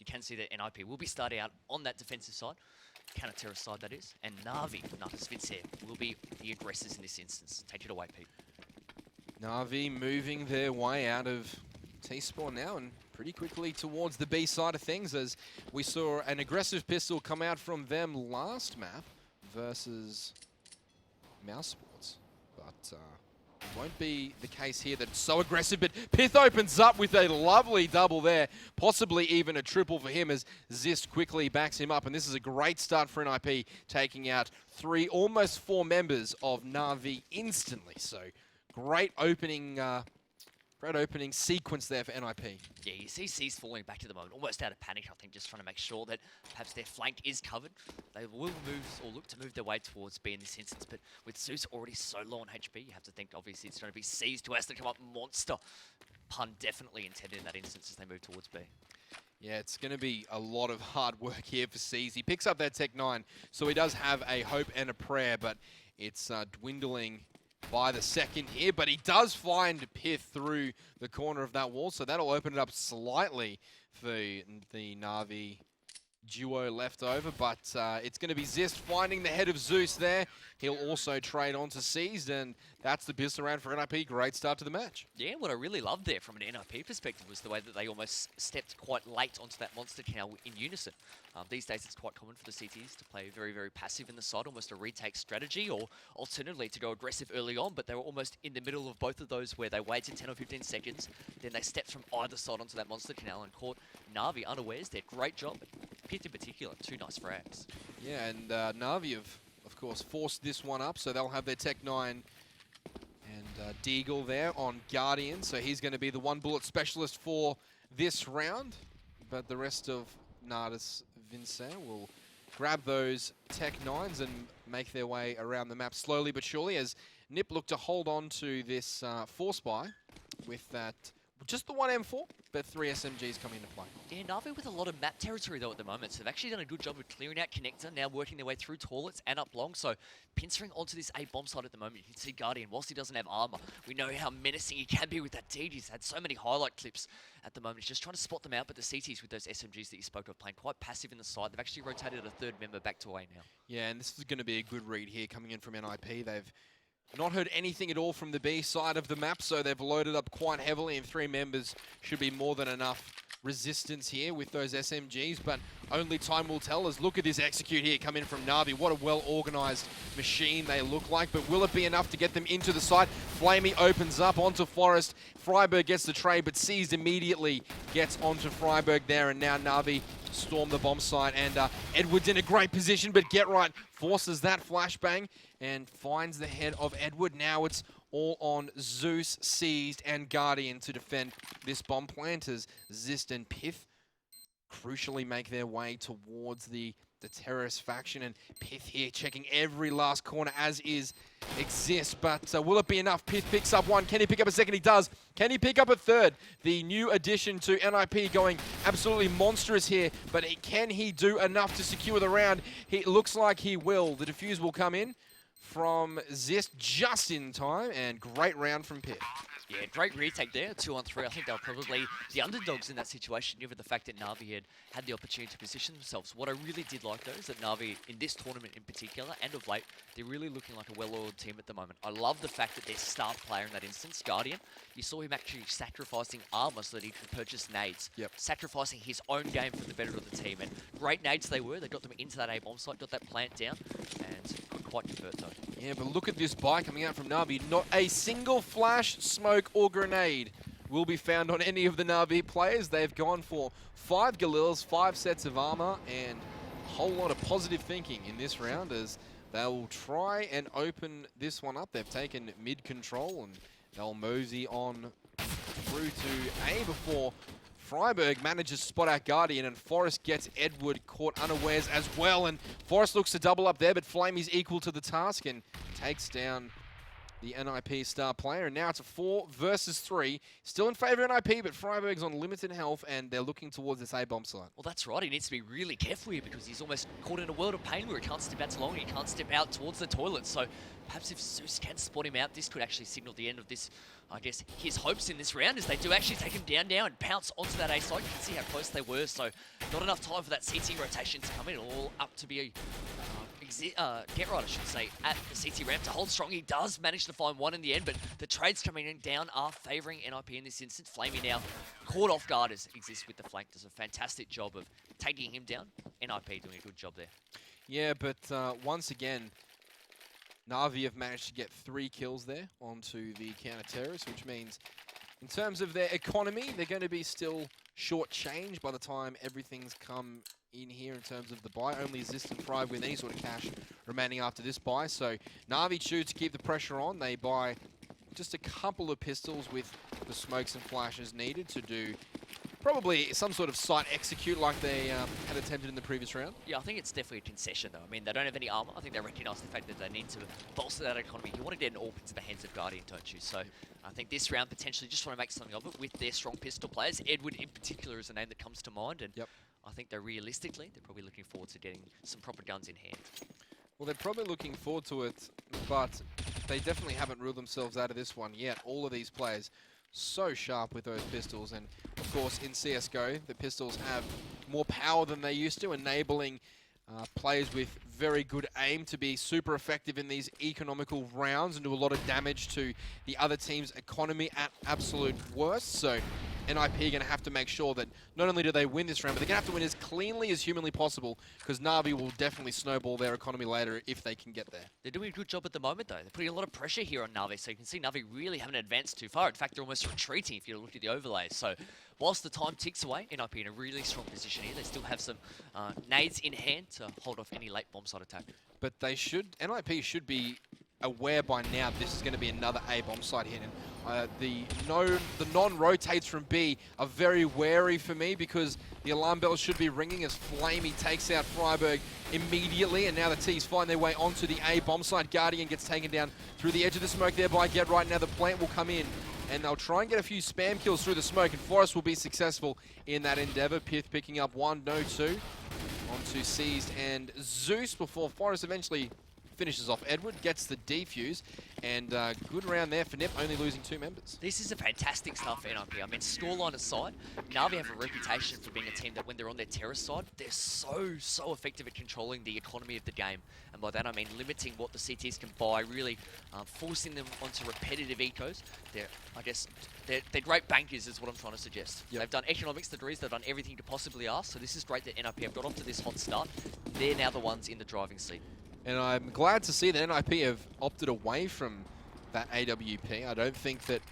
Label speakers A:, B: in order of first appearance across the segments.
A: you can see that NiP will be starting out on that defensive side, counter-terror side that is, and NaVi, Natas Vincere, will be the aggressors in this instance. Take it away, Pete.
B: NaVi moving their way out of T-Spawn now and pretty quickly towards the B side of things, as we saw an aggressive pistol come out from them last map versus Mouse Sports. But won't be the case here that it's so aggressive, but Pith opens up with a lovely double there, possibly even a triple for him as Zist quickly backs him up. And this is a great start for NiP, taking out almost four members of NaVi instantly. So great opening sequence there for NiP.
A: Yeah, you see C's falling back to the moment, almost out of panic, I think, just trying to make sure that perhaps their flank is covered. They will move, or look to move their way towards B in this instance, but with Zeus already so low on HP, you have to think, obviously, it's going to be C's to has to come up monster. Pun definitely intended in that instance as they move towards B.
B: Yeah, it's going to be a lot of hard work here for C's. He picks up that Tech 9, so he does have a hope and a prayer, but it's dwindling by the second here, but he does find Pith through the corner of that wall, so that'll open it up slightly for the NaVi duo left over, but it's going to be Zist finding the head of Zeus there. He'll also trade on to Seized, and that's the business around for NiP. Great start to the match.
A: Yeah, what I really loved there from an NiP perspective was the way that they almost stepped quite late onto that monster canal in unison. These days it's quite common for the CTs to play very, very passive in the side, almost a retake strategy, or alternatively to go aggressive early on, but they were almost in the middle of both of those where they waited 10 or 15 seconds, then they stepped from either side onto that monster canal and caught NaVi unawares there. Great job. Pith in particular, two nice frags.
B: Yeah, and NaVi of course forced this one up, so they'll have their Tech 9 and Deagle there on Guardian, so he's going to be the one bullet specialist for this round, but the rest of Natas Vincere will grab those Tech 9s and make their way around the map slowly but surely as NiP look to hold on to this force buy with that, just the one M4, but 3 SMGs coming into play.
A: Yeah, NaVi with a lot of map territory though at the moment, so they've actually done a good job of clearing out Connector, now working their way through toilets and up long, so pincering onto this A bomb site at the moment. You can see Guardian, whilst he doesn't have armor, we know how menacing he can be with that deed. He's had so many highlight clips at the moment. He's just trying to spot them out, but the CTs with those SMGs that you spoke of playing quite passive in the side. They've actually rotated a third member back to A now. Yeah,
B: and this is going to be a good read here coming in from NiP. They've not heard anything at all from the B side of the map, so they've loaded up quite heavily, and 3 members should be more than enough resistance here with those SMGs, but only time will tell. As look at this execute here come in from NaVi. What a well-organized machine they look like, but will it be enough to get them into the site? Flamey opens up onto Forest. Freiburg gets the trade, but Seized immediately gets onto Freiburg there, and now NaVi storm the bomb site, and Edward's in a great position, but Get Right forces that flashbang and finds the head of Edward. Now it's all on Zeus, Seized, and Guardian to defend this bomb plant as Zist and Pith crucially make their way towards the terrorist faction, and Pith here checking every last corner as is exists, but will it be enough? Pith picks up one. Can he pick up a second? He does. Can he pick up a third? The new addition to NiP going absolutely monstrous here, but can he do enough to secure the round? It looks like he will. The defuse will come in from Zist just in time, and great round from Pith.
A: Yeah, great retake there, 2-on-3. I think they were probably the underdogs in that situation, given the fact that NaVi had the opportunity to position themselves. What I really did like, though, is that NaVi, in this tournament in particular, and of late, they're really looking like a well-oiled team at the moment. I love the fact that their star player in that instance, Guardian, you saw him actually sacrificing armor so that he could purchase nades.
B: Yep.
A: Sacrificing his own game for the better of the team. And great nades they were. They got them into that A-bomb site, got that plant down, and couldn't quite convert, though.
B: Yeah, but look at this buy coming out from NaVi. Not a single flash, smoke, or grenade will be found on any of the NaVi players. They've gone for 5 Galils, 5 sets of armor, and a whole lot of positive thinking in this round as they'll try and open this one up. They've taken mid control, and they'll mosey on through to A before Freiburg manages to spot out Guardian, and Forrest gets Edward caught unawares as well, and Forrest looks to double up there, but Flamey's equal to the task and takes down the NiP star player. And now it's a 4 versus 3. Still in favour of NiP, but Freiburg's on limited health, and they're looking towards this A-bomb site.
A: Well, that's right. He needs to be really careful here because he's almost caught in a world of pain where he can't step out too long. He can't step out towards the toilet. So perhaps if Zeus can spot him out, this could actually signal the end of this, I guess, his hopes in this round, as they do actually take him down now and pounce onto that A side. You can see how close they were. So not enough time for that CT rotation to come in. All up to be a get right, I should say, at the CT ramp to hold strong. He does manage to find one in the end, but the trades coming in down are favouring NiP in this instance. Flamey now caught off guard as exists with the flank. Does a fantastic job of taking him down. NiP doing a good job there.
B: Yeah, but once again, NaVi have managed to get 3 kills there onto the counter-terrorists, which means in terms of their economy, they're going to be still short-changed by the time everything's come in here in terms of the buy. Only Zist and Fry with any sort of cash remaining after this buy. So NaVi choose to keep the pressure on. They buy just a couple of pistols with the smokes and flashes needed to do probably some sort of site execute like they had attempted in the previous round.
A: Yeah, I think it's definitely a concession though. I mean, they don't have any armor. I think they recognise the fact that they need to bolster that economy. You want to get an AWP into the hands of Guardian, don't you? So I think this round potentially just want to make something of it with their strong pistol players. Edward in particular is a name that comes to mind, and
B: yep.
A: I think they're probably looking forward to getting some proper guns in hand.
B: Well, they're probably looking forward to it, but they definitely haven't ruled themselves out of this one yet. All of these players so sharp with those pistols, and of course in CSGO the pistols have more power than they used to, enabling players with very good aim to be super effective in these economical rounds and do a lot of damage to the other team's economy at absolute worst. So NiP are going to have to make sure that not only do they win this round, but they're going to have to win as cleanly as humanly possible, because NaVi will definitely snowball their economy later if they can get there.
A: They're doing a good job at the moment, though. They're putting a lot of pressure here on NaVi, so you can see NaVi really haven't advanced too far. In fact, they're almost retreating if you look at the overlays. So whilst the time ticks away, NiP in a really strong position here. They still have some nades in hand to hold off any late bomb site attack.
B: But they should, NiP should be aware by now this is going to be another A bomb site hit. And the non-rotates from B are very wary for me, because the alarm bells should be ringing as Flamey takes out Freiburg immediately, and now the T's find their way onto the A bomb site. Guardian gets taken down through the edge of the smoke there by Get Right. Now the plant will come in, and they'll try and get a few spam kills through the smoke, and Forrest will be successful in that endeavor. Pith picking up 1, no 2. Onto Seized and Zeus before Forrest eventually finishes off Edward, gets the defuse, and good round there for NiP, only losing 2 members.
A: This is a fantastic stuff for NiP. I mean, scoreline aside, NaVi have a reputation for being a team that when they're on their terror side, they're so effective at controlling the economy of the game. And by that I mean limiting what the CTs can buy, really forcing them onto repetitive ecos. They're great bankers is what I'm trying to suggest. Yep. They've done economics degrees, they've done everything you could possibly ask, so this is great that NiP have got off to this hot start. They're now the ones in the driving seat.
B: And I'm glad to see that NiP have opted away from that AWP. I don't think that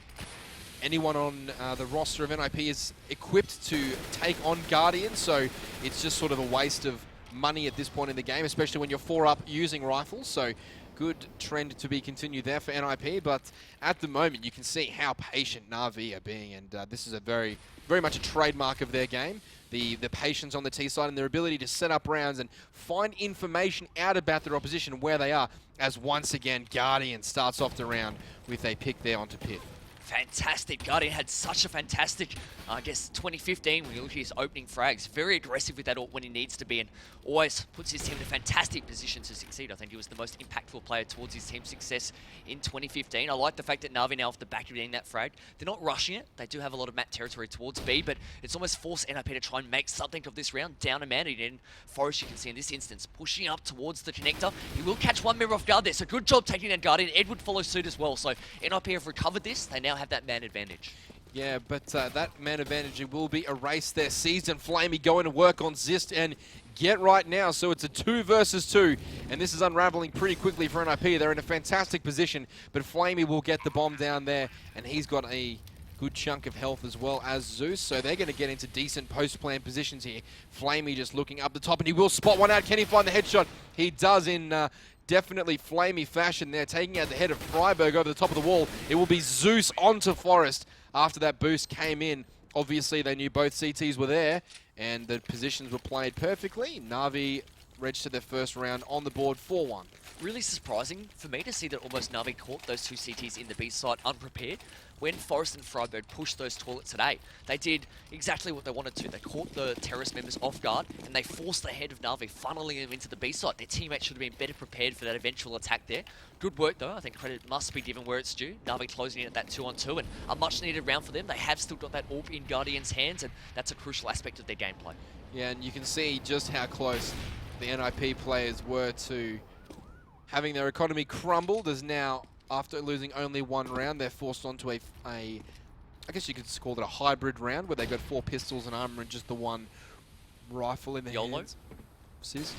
B: anyone on the roster of NiP is equipped to take on Guardian, so it's just sort of a waste of money at this point in the game, especially when you're 4 up using rifles. So good trend to be continued there for NiP, but at the moment you can see how patient NaVi are being, and this is a very much a trademark of their game. The patience on the T side and their ability to set up rounds and find information out about their opposition where they are, as once again Guardian starts off the round with a pick there onto Pith.
A: Fantastic. Guardian had such a fantastic, 2015 when you look at his opening frags. Very aggressive with that AWP when he needs to be, and always puts his team in a fantastic position to succeed. I think he was the most impactful player towards his team's success in 2015. I like the fact that NaVi now off the back of getting that frag, they're not rushing it. They do have a lot of map territory towards B, but it's almost forced NiP to try and make something of this round. Down a man, and Forrest, you can see in this instance, pushing up towards the connector. He will catch 1 member off guard there, so good job taking down Guardian. Edward follows suit as well, so NiP have recovered this. They now have that man advantage.
B: Yeah, but that man advantage will be erased there. Seized and Flamey going to work on Zist and Get Right now, so it's a 2 versus 2, and this is unraveling pretty quickly for NiP. They're in a fantastic position, but Flamey will get the bomb down there, and he's got a good chunk of health as well as Zeus, so they're going to get into decent post-plan positions here. Flamey just looking up the top, and he will spot one out. Can he find the headshot? He does in definitely Flamey fashion there, taking out the head of Freiburg over the top of the wall. It will be Zeus onto Forrest after that boost came in. Obviously, they knew both CTs were there, and the positions were played perfectly. NaVi register their first round on the board 4-1.
A: Really surprising for me to see that almost NaVi caught those two CTs in the B side unprepared. When Forest and Freiburg pushed those toilets today, they did exactly what they wanted to. They caught the terrorist members off guard, and they forced the head of NaVi, funneling them into the B side. Their teammates should have been better prepared for that eventual attack there. Good work, though. I think credit must be given where it's due. NaVi closing in at that 2-on-2, and a much-needed round for them. They have still got that AWP in Guardian's hands, and that's a crucial aspect of their gameplay.
B: Yeah, and you can see just how close the NiP players were to having their economy crumbled, as now, after losing only one round, they're forced onto I guess you could call it a hybrid round, where they got 4 pistols and armor and just the one rifle in their hands. Sis.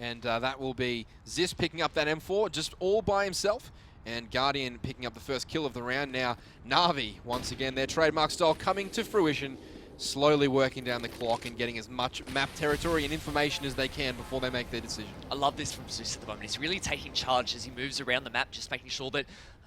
B: And that will be Zis picking up that M4 just all by himself, and Guardian picking up the first kill of the round. Now NaVi, once again, their trademark style coming to fruition, slowly working down the clock and getting as much map territory and information as they can before they make their decision. I
A: love this from Zeus at the moment. He's really taking charge as he moves around the map, just making sure that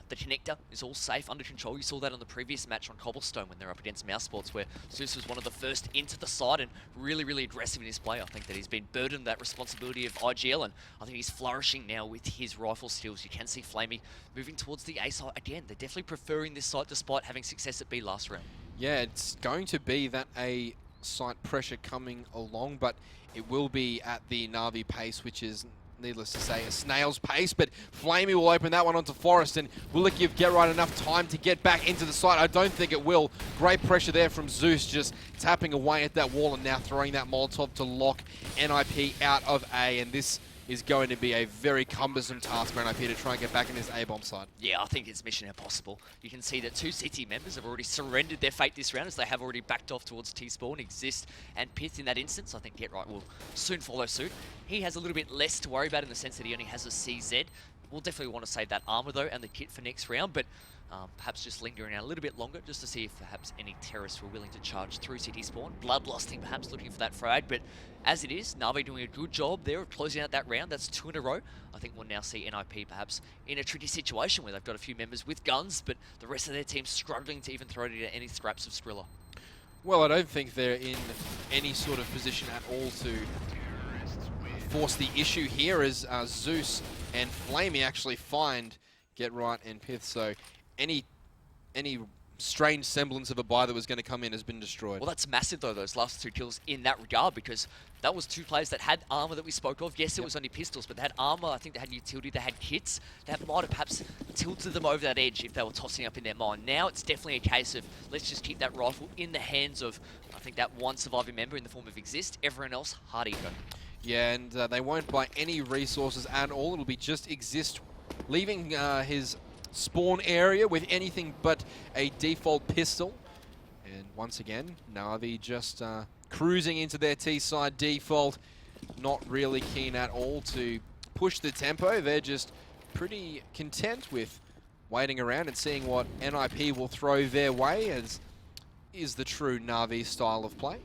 A: the connector is all safe, under control. You saw that on the previous match on Cobblestone when they're up against Mouse Sports, where Zeus was one of the first into the side and really, really aggressive in his play. I think that he's been burdened that responsibility of IGL, and I think he's flourishing now with his rifle skills. You can see Flamey moving towards the A side. Again, they're definitely preferring this site despite having success at B last round.
B: Yeah, it's going to be that A site pressure coming along, but it will be at the NaVi pace, which is, needless to say, a snail's pace. But Flamey will open that one onto Forest, and will it give Get Right enough time to get back into the site? I don't think it will. Great pressure there from Zeus, just tapping away at that wall and now throwing that Molotov to lock NiP out of A, and this is going to be a very cumbersome task for NiP to try and get back in this A-bomb side.
A: Yeah, I think it's mission impossible. You can see that 2 CT members have already surrendered their fate this round, as they have already backed off towards T-Spawn, Exist, and Pith in that instance. I think Get Right will soon follow suit. He has a little bit less to worry about in the sense that he only has a CZ. We'll definitely want to save that armor, though, and the kit for next round, but perhaps just lingering out a little bit longer just to see if perhaps any terrorists were willing to charge through City Spawn. Bloodlusting, perhaps looking for that frag, but as it is, NaVi doing a good job there of closing out that round. That's 2 in a row. I think we'll now see NiP perhaps in a tricky situation where they've got a few members with guns, but the rest of their team struggling to even throw it into any scraps of Skrilla.
B: Well, I don't think they're in any sort of position at all to force the issue here, as Zeus and Flamey actually find Get Right and Pith, so any strange semblance of a buy that was going to come in has been destroyed.
A: Well, that's massive, though, those last 2 kills in that regard, because that was 2 players that had armor that we spoke of. Yes, it was only pistols, but they had armor, I think they had utility, they had kits. That might have perhaps tilted them over that edge if they were tossing up in their mind. Now it's definitely a case of, let's just keep that rifle in the hands of, I think, that one surviving member in the form of Exist. Everyone else, hard ego.
B: Yeah, and they won't buy any resources at all. It'll be just Exist leaving his spawn area with anything but a default pistol. And once again, NaVi just cruising into their T-side default, not really keen at all to push the tempo. They're just pretty content with waiting around and seeing what NiP will throw their way, as is the true NaVi style of play.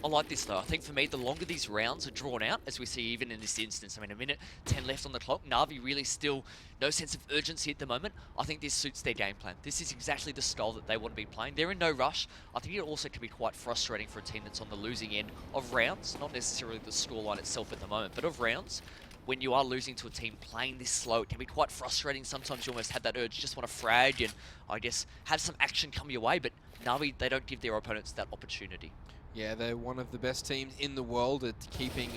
A: I like this, though. I think for me, the longer these rounds are drawn out, as we see even in this instance, I mean, 1:10 left on the clock, NaVi really still no sense of urgency at the moment. I think this suits their game plan. This is exactly the style that they want to be playing. They're in no rush. I think it also can be quite frustrating for a team that's on the losing end of rounds, not necessarily the scoreline itself at the moment, but of rounds. When you are losing to a team playing this slow, it can be quite frustrating. Sometimes you almost have that urge, just want to frag and, I guess, have some action come your way, but NaVi, they don't give their opponents that opportunity.
B: Yeah, they're one of the best teams in the world at keeping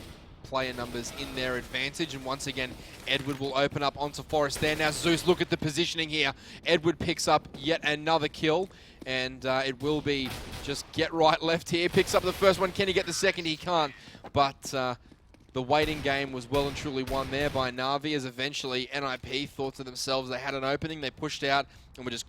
B: player numbers in their advantage. And once again, Edward will open up onto Forest there. Now Zeus, look at the positioning here. Edward picks up yet another kill. And it will be just Get Right left here. Picks up the first one. Can he get the second? He can't. But the waiting game was well and truly won there by NaVi, as eventually NiP thought to themselves they had an opening. They pushed out and were just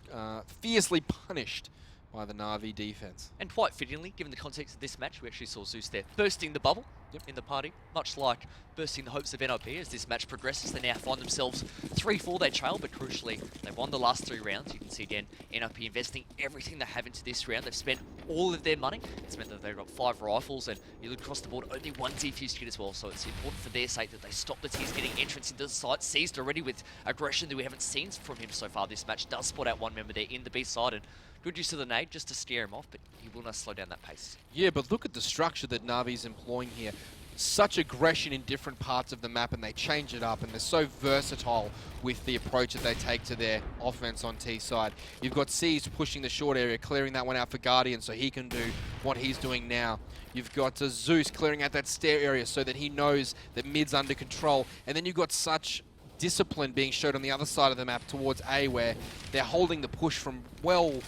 B: fiercely punished by the NaVi defense.
A: And quite fittingly, given the context of this match, we actually saw Zeus there bursting the bubble in the party, much like bursting the hopes of NiP as this match progresses. They now find themselves 3-4, they trail, but crucially, they won the last 3 rounds. You can see again, NiP investing everything they have into this round. They've spent all of their money. It's meant that they've got 5 rifles, and you look across the board, only 1 defuse kit as well, so it's important for their sake that they stop the T's getting entrance into the site. Seized already with aggression that we haven't seen from him so far this match. Does spot out 1 member there in the B side, and Good use of the nade just to scare him off, but he will not slow down that pace.
B: Yeah, but look at the structure that NaVi's employing here. Such aggression in different parts of the map, and they change it up, and they're so versatile with the approach that they take to their offense on T side. You've got C's pushing the short area, clearing that one out for Guardian so he can do what he's doing now. You've got Zeus clearing out that stair area so that he knows that mid's under control. And then you've got such discipline being showed on the other side of the map towards A, where they're holding the push from well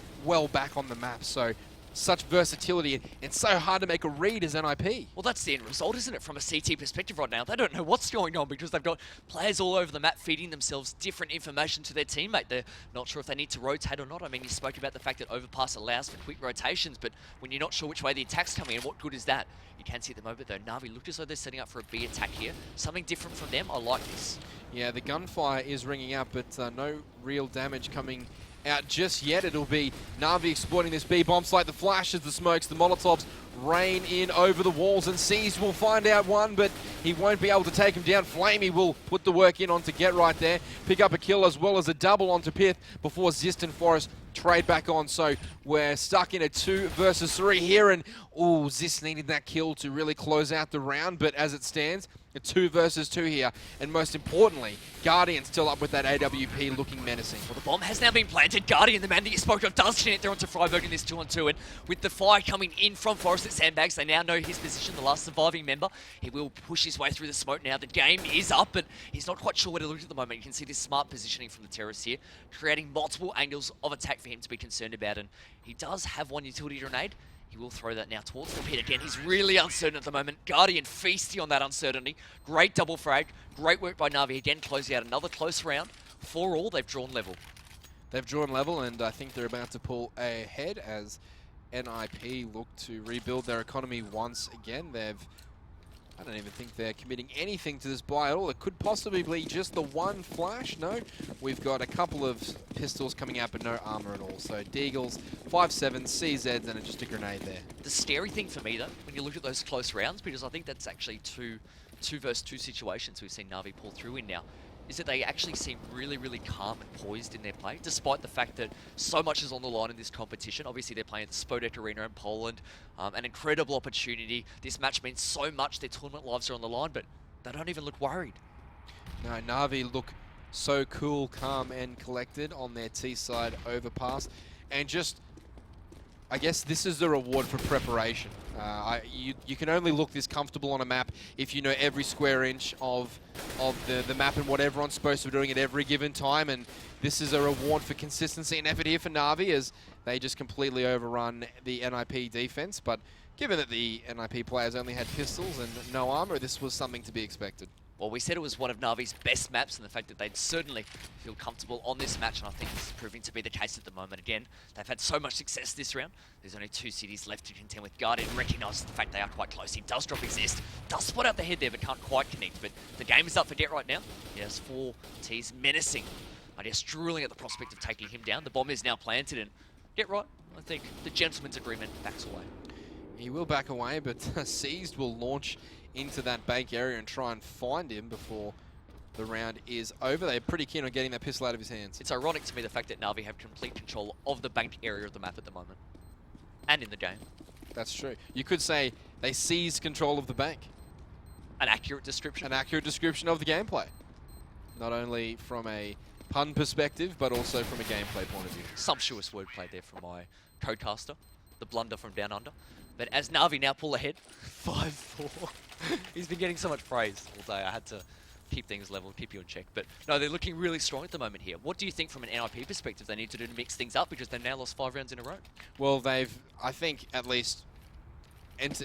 B: back on the map. So such versatility, and it's so hard to make a read as NiP.
A: Well, that's the end result, isn't it, from a CT perspective right now? They don't know what's going on because they've got players all over the map feeding themselves different information to their teammate. They're not sure if they need to rotate or not. I mean, you spoke about the fact that Overpass allows for quick rotations, but when you're not sure which way the attack's coming in, what good is that? You can see at the moment, though, NaVi looked as though they're setting up for a B attack here. Something different from them. I like this.
B: Yeah, the gunfire is ringing out, but no real damage coming out just yet. It'll be NaVi exploiting this B bomb site. The flashes, the smokes, the Molotovs rain in over the walls, and C's will find out one, but he won't be able to take him down. Flamey will put the work in onto Get right there, pick up a kill as well as a double onto Pith before Zist and Forest trade back on. So we're stuck in a 2 versus 3 here, and ooh, Zist needed that kill to really close out the round, but as it stands, a 2 versus 2 here, and most importantly, Guardian still up with that AWP looking menacing.
A: Well, the bomb has now been planted. Guardian, the man that you spoke of, does connect there onto Freiburg in this 2-on-2, and with the fire coming in from Forest at Sandbags, they now know his position, the last surviving member. He will push his way through the smoke now. The game is up, but he's not quite sure where to look at the moment. You can see this smart positioning from the terrorists here, creating multiple angles of attack for him to be concerned about, and he does have one utility grenade. He will throw that now towards the pit again. He's really uncertain at the moment. Guardian feasting on that uncertainty. Great double frag. Great work by NaVi. Again, closing out another close round. 4-all, they've drawn level.
B: They've drawn level, and I think they're about to pull ahead as NiP look to rebuild their economy once again. I don't even think they're committing anything to this buy at all. It could possibly be just the one flash. No, we've got a couple of pistols coming out, but no armor at all. So Deagles, 5.7, CZs, and just a grenade there. The
A: scary thing for me, though, when you look at those close rounds, because I think that's actually two versus two situations we've seen NaVi pull through in now, is that they actually seem really, really calm and poised in their play, despite the fact that so much is on the line in this competition. Obviously, they're playing at the Spodek Arena in Poland, an incredible opportunity. This match means so much. Their tournament lives are on the line, but they don't even look worried.
B: No, NaVi look so cool, calm, and collected on their T-side overpass. And just, I guess this is the reward for preparation. You can only look this comfortable on a map if you know every square inch of the map and what everyone's supposed to be doing at every given time, and this is a reward for consistency and effort here for NaVi as they just completely overrun the NiP defense. But given that the NiP players only had pistols and no armor, this was something to be expected.
A: Well, we said it was one of NaVi's best maps, and the fact that they'd certainly feel comfortable on this match, and I think this is proving to be the case at the moment. Again, they've had so much success this round. There's only 2 cities left to contend with. Guardian recognises the fact they are quite close. He does drop Exist, does spot out the head there, but can't quite connect. But the game is up for Get right now. He has 4 Ts menacing. I guess drooling at the prospect of taking him down. The bomb is now planted, and Get right, I think the gentleman's agreement backs away.
B: He will back away, but Seized will launch into that bank area and try and find him before the round is over. They're pretty keen on getting that pistol out of his hands.
A: It's ironic to me the fact that NaVi have complete control of the banked area of the map at the moment. And in the game.
B: That's true. You could say they seized control of the bank.
A: An accurate description.
B: An accurate description of the gameplay. Not only from a pun perspective, but also from a gameplay point of view.
A: Sumptuous wordplay there from my codecaster. The blunder from down under. But as NaVi now pull ahead, 5-4. He's been getting so much praise all day. I had to keep things level, keep you in check. But no, they're looking really strong at the moment here. What do you think from an NiP perspective they need to do to mix things up, because they've now lost 5 rounds in a row?
B: Well, I think at least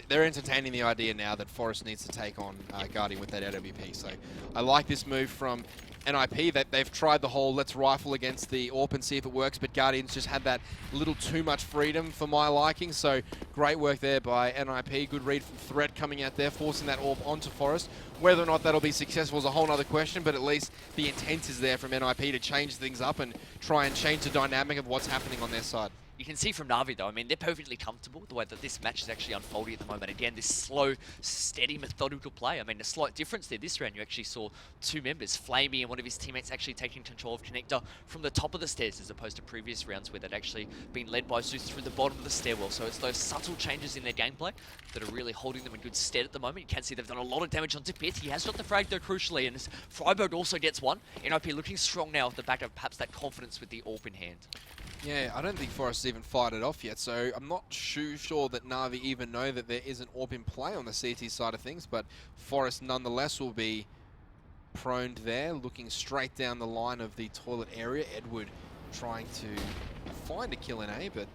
B: they're entertaining the idea now that Forest needs to take on Guardian with that AWP. So I like this move from NiP, that they've tried the whole let's rifle against the AWP and see if it works, but Guardians just had that little too much freedom for my liking. So great work there by NiP. Good read from Threat coming out there, forcing that AWP onto Forest. Whether or not that'll be successful is a whole other question, but at least the intent is there from NiP to change things up and try and change the dynamic of what's happening on their side.
A: You can see from Na'Vi though, I mean, they're perfectly comfortable the way that this match is actually unfolding at the moment. Again, this slow, steady, methodical play. I mean, a slight difference there this round. You actually saw two members, Flamey and one of his teammates, actually taking control of Connector from the top of the stairs as opposed to previous rounds where they'd actually been led by Zeus through the bottom of the stairwell. So it's those subtle changes in their gameplay that are really holding them in good stead at the moment. You can see they've done a lot of damage onto Pith. He has got the frag though, crucially, and Freiburg also gets one. NiP looking strong now off the back of perhaps that confidence with the AWP in hand.
B: Yeah, I don't think Forest even fired it off yet, so I'm not sure that Na'Vi even know that there is an AWP in play on the CT side of things, but Forest nonetheless will be prone there, looking straight down the line of the toilet area. Edward trying to find a kill in A, but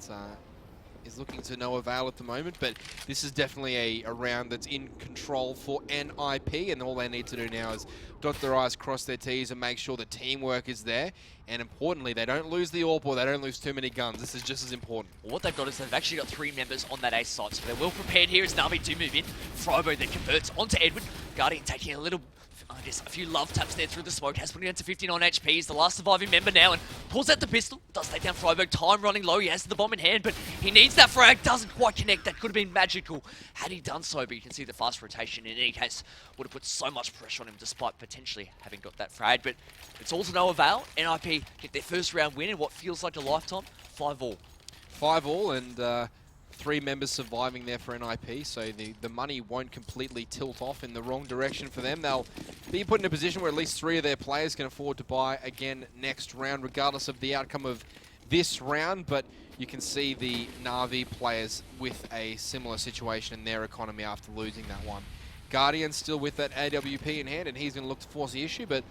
B: is looking to no avail at the moment. But this is definitely a round that's in control for NiP, and all they need to do now is dot their I's, cross their T's, and make sure the teamwork is there. And importantly, they don't lose the AWP or they don't lose too many guns. This is just as important.
A: Well, what they've got is they've actually got three members on that A side, so they're well prepared here as Na'Vi do move in. Freiburg then converts onto Edward. Guardian taking a little, I guess, a few love taps there through the smoke. Has put it down to 59 HP. He's the last surviving member now and pulls out the pistol. Does take down Freiburg. Time running low. He has the bomb in hand, but he needs that frag. Doesn't quite connect. That could have been magical had he done so, but you can see the fast rotation in any case would have put so much pressure on him despite potentially having got that frag. But it's all to no avail. NiP get their first round win in what feels like a lifetime. 5-all.
B: 5-all, and 3 members surviving there for NiP, so the money won't completely tilt off in the wrong direction for them. They'll be put in a position where at least 3 of their players can afford to buy again next round, regardless of the outcome of this round. But you can see the Na'Vi players with a similar situation in their economy after losing that one. Guardian still with that AWP in hand, and he's going to look to force the issue, but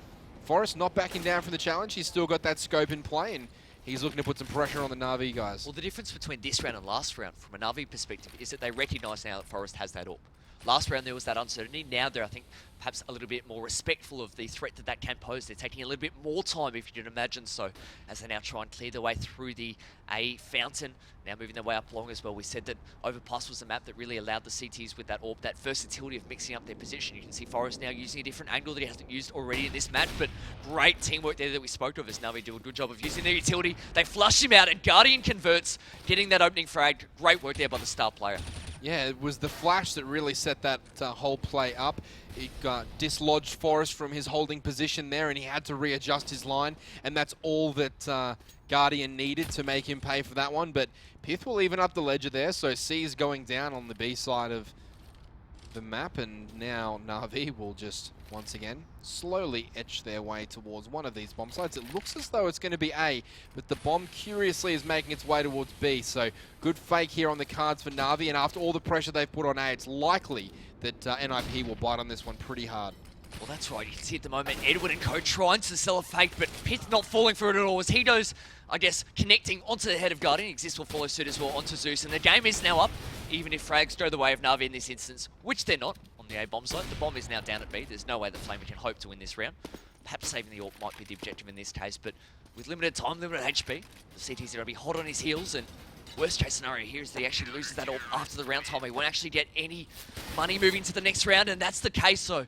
B: Forrest not backing down from the challenge. He's still got that scope in play, and he's looking to put some pressure on the Na'Vi guys.
A: Well, the difference between this round and last round, from a Na'Vi perspective, is that they recognise now that Forest has that AWP. Last round there was that uncertainty. Now they're, I think, perhaps a little bit more respectful of the threat that can pose. They're taking a little bit more time, if you can imagine so, as they now try and clear their way through the A fountain. Now moving their way up along as well. We said that Overpass was the map that really allowed the CTs with that AWP, that versatility of mixing up their position. You can see Forest now using a different angle that he hasn't used already in this match, but great teamwork there that we spoke of as Navi do a good job of using their utility. They flush him out and Guardian converts, getting that opening frag. Great work there by the star player. Yeah,
B: it was the flash that really set that whole play up. It dislodged Forrest from his holding position there, and he had to readjust his line, and that's all that Guardian needed to make him pay for that one. But Pith will even up the ledger there, so C is going down on the B side of the map, and now Na'Vi will just, once again, slowly etch their way towards one of these bomb sites. It looks as though it's going to be A, but the bomb curiously is making its way towards B, so good fake here on the cards for Na'Vi, and after all the pressure they've put on A, it's likely that NiP will bite on this one pretty hard.
A: Well, that's right. You can see at the moment Edward and co trying to sell a fake, but Pith not falling for it at all as he goes, I guess, connecting onto the head of Guardian. Exist will follow suit as well onto Zeus, and the game is now up, even if frags go the way of Na'Vi in this instance, which they're not on the A bomb site. The bomb is now down at B. There's no way that Flamer can hope to win this round. Perhaps saving the AWP might be the objective in this case, but with limited time, limited HP, the CT's going to be hot on his heels, and worst case scenario here is that he actually loses that AWP after the round time. He won't actually get any money moving to the next round, and that's the case, so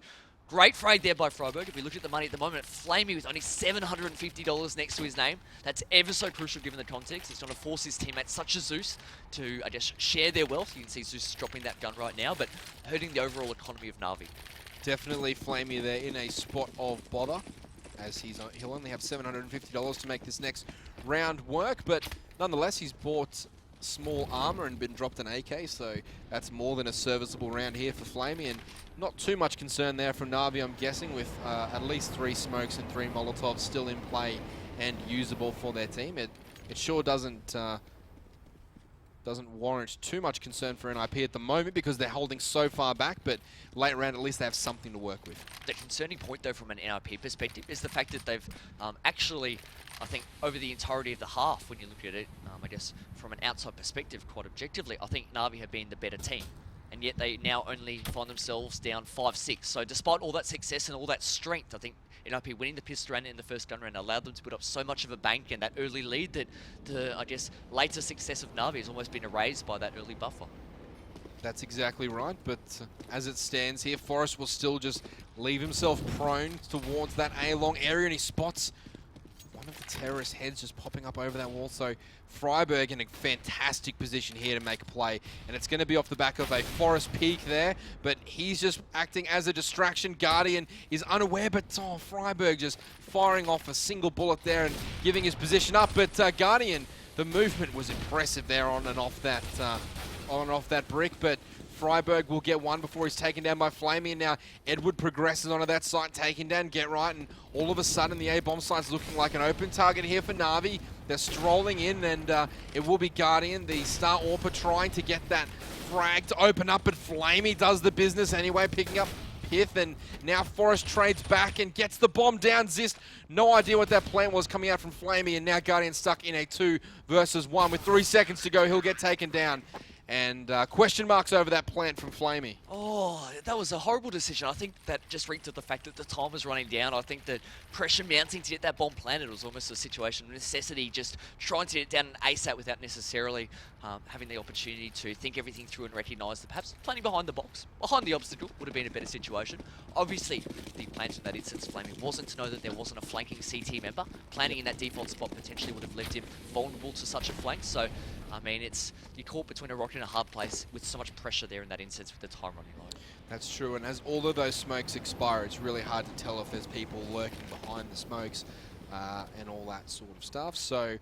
A: great frag there by Freiburg. If we look at the money at the moment, Flamey with only $750 next to his name. That's ever so crucial given the context. He's trying to force his teammates such as Zeus to, I guess, share their wealth. You can see Zeus is dropping that gun right now, but hurting the overall economy of Na'Vi.
B: Definitely Flamey there in a spot of bother, as he'll only have $750 to make this next round work, but nonetheless he's bought small armor and been dropped an AK, so that's more than a serviceable round here for Flamey, and not too much concern there from Na'Vi, I'm guessing, with at least 3 smokes and 3 Molotovs still in play and usable for their team. It sure doesn't warrant too much concern for NiP at the moment because they're holding so far back, but late round at least they have something to work with.
A: The concerning point though from an NiP perspective is the fact that they've actually, I think, over the entirety of the half, when you look at it, I guess from an outside perspective, quite objectively, I think Na'Vi have been the better team. And yet they now only find themselves down 5-6. So despite all that success and all that strength, I think NiP winning the pistol round in the first gun round allowed them to put up so much of a bank and that early lead that the, I guess, later success of Na'Vi has almost been erased by that early buffer.
B: That's exactly right, but as it stands here, Forrest will still just leave himself prone towards that A-long area, and he spots one one of the terrorist heads just popping up over that wall. So Freiburg in a fantastic position here to make a play. And it's going to be off the back of a Forest peak there, but he's just acting as a distraction. Guardian is unaware, but Freiburg just firing off a single bullet there and giving his position up. But Guardian, the movement was impressive there on and off that brick, but Freiburg will get one before he's taken down by Flamey, and now Edward progresses onto that site, taking down Get Right, and all of a sudden the A-bomb site's looking like an open target here for NaVi. They're strolling in, and it will be Guardian, the Star Orpa, trying to get that frag to open up, but Flamey does the business anyway, picking up Pith, and now Forest trades back and gets the bomb down. Zist, no idea what that plan was coming out from Flamey, and now Guardian stuck in a 2 versus 1 with 3 seconds to go. He'll get taken down. And question marks over that plant from Flamey.
A: Oh, that was a horrible decision. I think that just reeked of the fact that the time was running down. I think that pressure mounting to get that bomb planted was almost a situation of necessity, just trying to get it down an ASAP without necessarily having the opportunity to think everything through and recognise that perhaps planning behind the box, behind the obstacle, would have been a better situation. Obviously, the plan in that instance, Flamey wasn't to know that there wasn't a flanking CT member. Planning in that default spot potentially would have left him vulnerable to such a flank. So, I mean, you're caught between a rock and a hard place with so much pressure there in that instance with the time running low.
B: That's true, and as all of those smokes expire, it's really hard to tell if there's people lurking behind the smokes and all that sort of stuff. So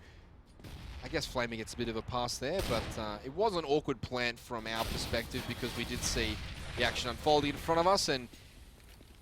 B: I guess Flamey gets a bit of a pass there, but it was an awkward plant from our perspective because we did see the action unfolding in front of us, and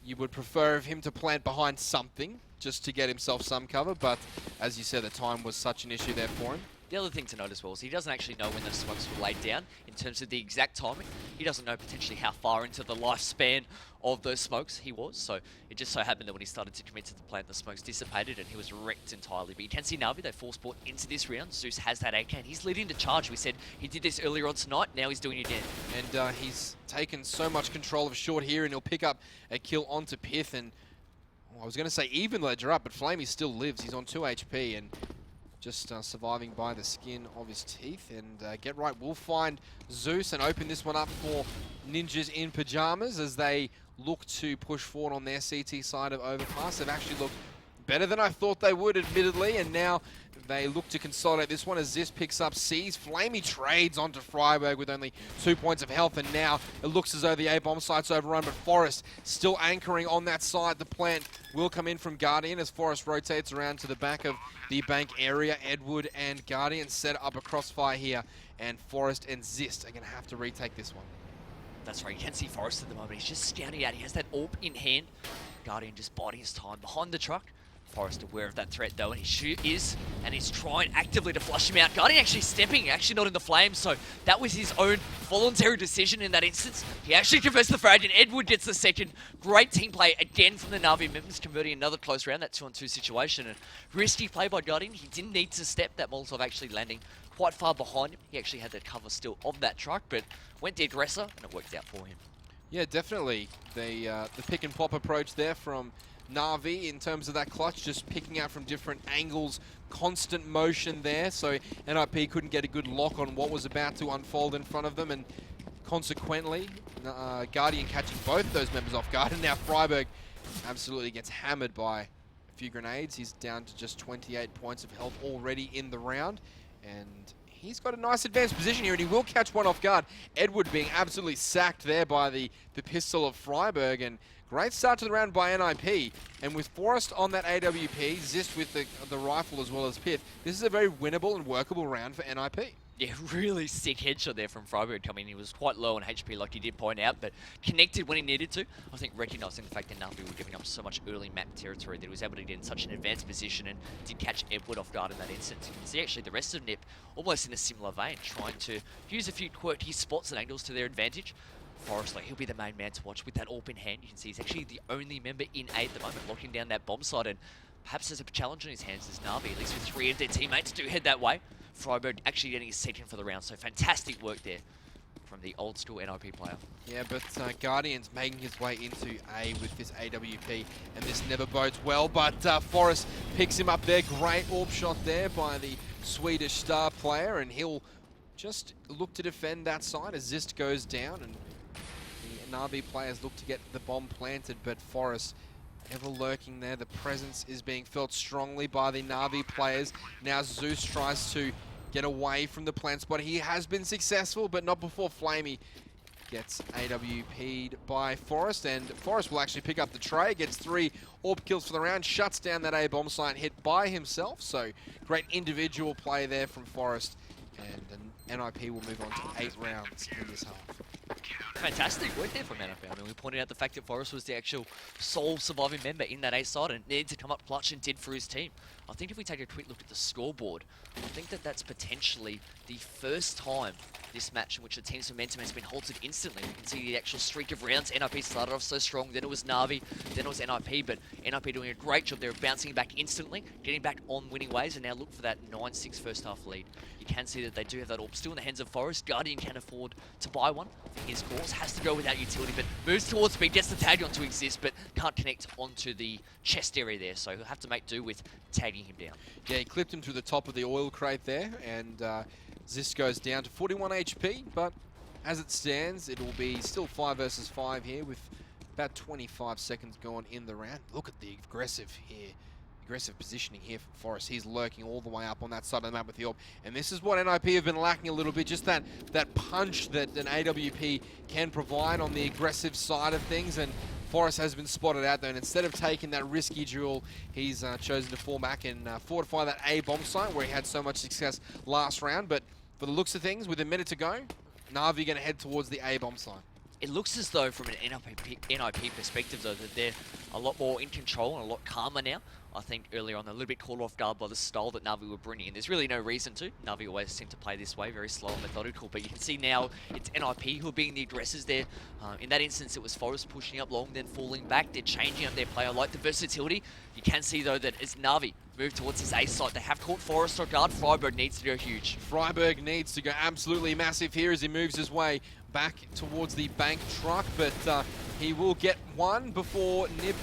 B: you would prefer of him to plant behind something just to get himself some cover, but as you said, the time was such an issue there for him.
A: The other thing to note as well is he doesn't actually know when the smokes were laid down in terms of the exact timing. He doesn't know potentially how far into the lifespan of those smokes he was. So it just so happened that when he started to commit to the plant, the smokes dissipated and he was wrecked entirely. But you can see NaVi, they force bought into this round. Zeus has that AK and he's leading the charge. We said he did this earlier on tonight, now he's doing it again.
B: And he's taken so much control of short here, and he'll pick up a kill onto Pith. And I was going to say even ledger up, but Flamey still lives. He's on 2 HP and just surviving by the skin of his teeth. And Get Right will find Zeus and open this one up for Ninjas in Pyjamas as they look to push forward on their CT side of Overpass. They've actually looked better than I thought they would, admittedly, and now they look to consolidate this one as Zist picks up C's. Flamey trades onto Freiburg with only 2 points of health, and now it looks as though the A-bomb site's overrun, but Forest still anchoring on that side. The plant will come in from Guardian as Forest rotates around to the back of the bank area. Edward and Guardian set up a crossfire here, and Forest and Zist are going to have to retake this one.
A: That's right, you can see Forest at the moment. He's just scouting out. He has that AWP in hand. Guardian just biding his time behind the truck. Forest aware of that threat though, and he is, and he's trying actively to flush him out. Guardian actually stepping, actually not in the flames, so that was his own voluntary decision in that instance. He actually converts the frag, and Edward gets the second. Great team play again from the NaVi members, converting another close round, that 2-on-2 situation. And risky play by Guardian. He didn't need to step, that Molotov actually landing quite far behind him. He actually had the cover still of that truck, but went the aggressor, and it worked out for him. Yeah,
B: definitely. The pick and pop approach there from NaVi in terms of that clutch, just picking out from different angles, constant motion there, so NiP couldn't get a good lock on what was about to unfold in front of them, and consequently, Guardian catching both of those members off guard, and now Freiburg absolutely gets hammered by a few grenades. He's down to just 28 points of health already in the round, and he's got a nice advanced position here, and he will catch one off guard. Edward being absolutely sacked there by the pistol of Freiburg, and great start to the round by NiP. And with Forest on that AWP, Zist with the rifle as well as Pith, this is a very winnable and workable round for NiP.
A: Yeah, really sick headshot there from Freiburg coming in. He was quite low on HP, like you did point out, but connected when he needed to. I think recognising the fact that NaVi were giving up so much early map territory that he was able to get in such an advanced position and did catch Edward off guard in that instance. You can see actually the rest of NiP almost in a similar vein, trying to use a few quirky spots and angles to their advantage. Forest, like, he'll be the main man to watch with that AWP in hand. You can see he's actually the only member in A at the moment, locking down that bomb site, and perhaps there's a challenge on his hands as NaVi, at least with 3 of their teammates do head that way. Freiburg actually getting his second for the round, so fantastic work there from the old school NiP player.
B: Yeah, but Guardian's making his way into A with this AWP, and this never bodes well, but Forest picks him up there. Great AWP shot there by the Swedish star player, and he'll just look to defend that side as Zist goes down, and the NaVi players look to get the bomb planted, but Forest ever lurking there. The presence is being felt strongly by the NaVi players. Now Zeus tries to get away from the plant spot. He has been successful, but not before Flamey gets AWP'd by Forest, and Forest will actually pick up the tray, gets 3 AWP kills for the round, shuts down that A bomb site hit by himself. So great individual play there from Forest, and NiP will move on to 8 rounds in this half.
A: Fantastic work there from NiP. I mean, we pointed out the fact that Forest was the actual sole surviving member in that A side and needed to come up clutch and did for his team. I think if we take a quick look at the scoreboard, I think that that's potentially the first time this match in which the team's momentum has been halted instantly. We can see the actual streak of rounds. NiP started off so strong, then it was NaVi, then it was NiP, but NiP doing a great job there of bouncing back instantly, getting back on winning ways, and now look for that 9-6 first half lead. You can see that they do have that AWP still in the hands of Forest. Guardian can afford to buy one. His course has to go without utility, but moves towards speed, gets the tag on to exist, but can't connect onto the chest area there, so he'll have to make do with tagging him down.
B: Yeah, he clipped him through the top of the oil crate there, and Zis goes down to 41 HP, but as it stands, it will be still 5 versus 5 here with about 25 seconds gone in the round. Look at the aggressive positioning here from Forest. He's lurking all the way up on that side of the map with the AWP, and this is what NiP have been lacking a little bit, just that punch that an AWP can provide on the aggressive side of things, and Forest has been spotted out there, and instead of taking that risky duel, he's chosen to fall back and fortify that A bomb site where he had so much success last round. But for the looks of things, with a minute to go, NaVi going to head towards the A bomb site.
A: It looks as though, from an NiP perspective, though, that they're a lot more in control and a lot calmer now. I think earlier on, they're a little bit caught off guard by the style that NaVi were bringing in. There's really no reason to. NaVi always seem to play this way, very slow and methodical, but you can see now it's NiP who are being the aggressors there. In that instance, it was Forest pushing up long, then falling back. They're changing up their play. I like the versatility. You can see, though, that as NaVi move towards his A site, they have caught Forest off guard. Freiburg needs to go huge.
B: Freiburg needs to go absolutely massive here as he moves his way back towards the bank truck, but he will get one before NiP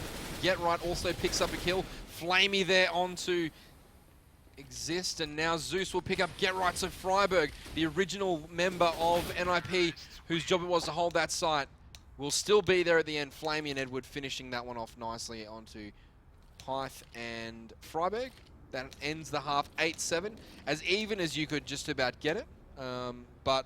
B: Get Right also picks up a kill. Flamey there onto Exist, and now Zeus will pick up Get Right. So Freiburg, the original member of NiP, whose job it was to hold that site, will still be there at the end. Flamey and Edward finishing that one off nicely onto Pyth and Freiburg. That ends the half 8-7, as even as you could just about get it. But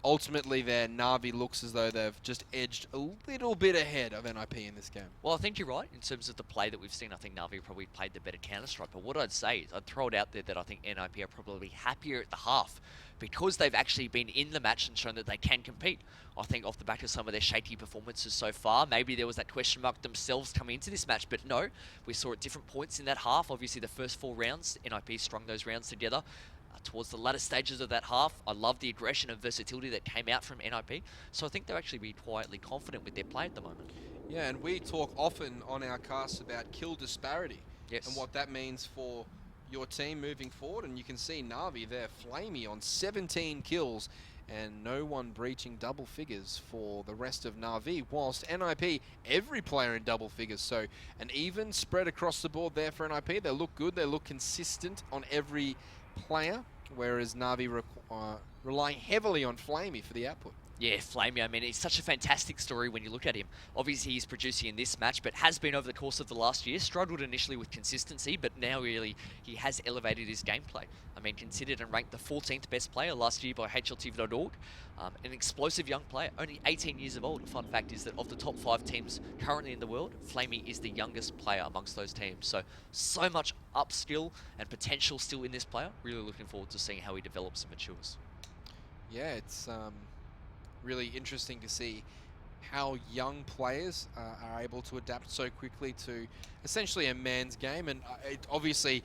B: ultimately there, NaVi looks as though they've just edged a little bit ahead of NiP in this game.
A: Well, I think you're right in terms of the play that we've seen. I think NaVi probably played the better Counter-Strike, but what I'd say is I'd throw it out there that I think NiP are probably happier at the half because they've actually been in the match and shown that they can compete. I think off the back of some of their shaky performances so far, maybe there was that question mark themselves coming into this match, but no, we saw at different points in that half. Obviously the first 4 rounds, NiP strung those rounds together. Towards the latter stages of that half, I love the aggression and versatility that came out from NiP. So I think they'll actually be quietly confident with their play at the moment.
B: Yeah, and we talk often on our casts about kill disparity.
A: Yes.
B: And what that means for your team moving forward. And you can see NaVi there, Flamey on 17 kills and no one breaching double figures for the rest of NaVi, whilst NiP, every player in double figures. So an even spread across the board there for NiP. They look good, they look consistent on every player, whereas NaVi relying heavily on Flamey for the output.
A: Yeah, Flamey, I mean, it's such a fantastic story when you look at him. Obviously, he's producing in this match, but has been over the course of the last year. Struggled initially with consistency, but now really he has elevated his gameplay. I mean, considered and ranked the 14th best player last year by HLTV.org. An explosive young player, only 18 years of old. Fun fact is that of the top 5 teams currently in the world, Flamey is the youngest player amongst those teams. So much upskill and potential still in this player. Really looking forward to seeing how he develops and matures.
B: Yeah, it's really interesting to see how young players are able to adapt so quickly to essentially a man's game. And obviously,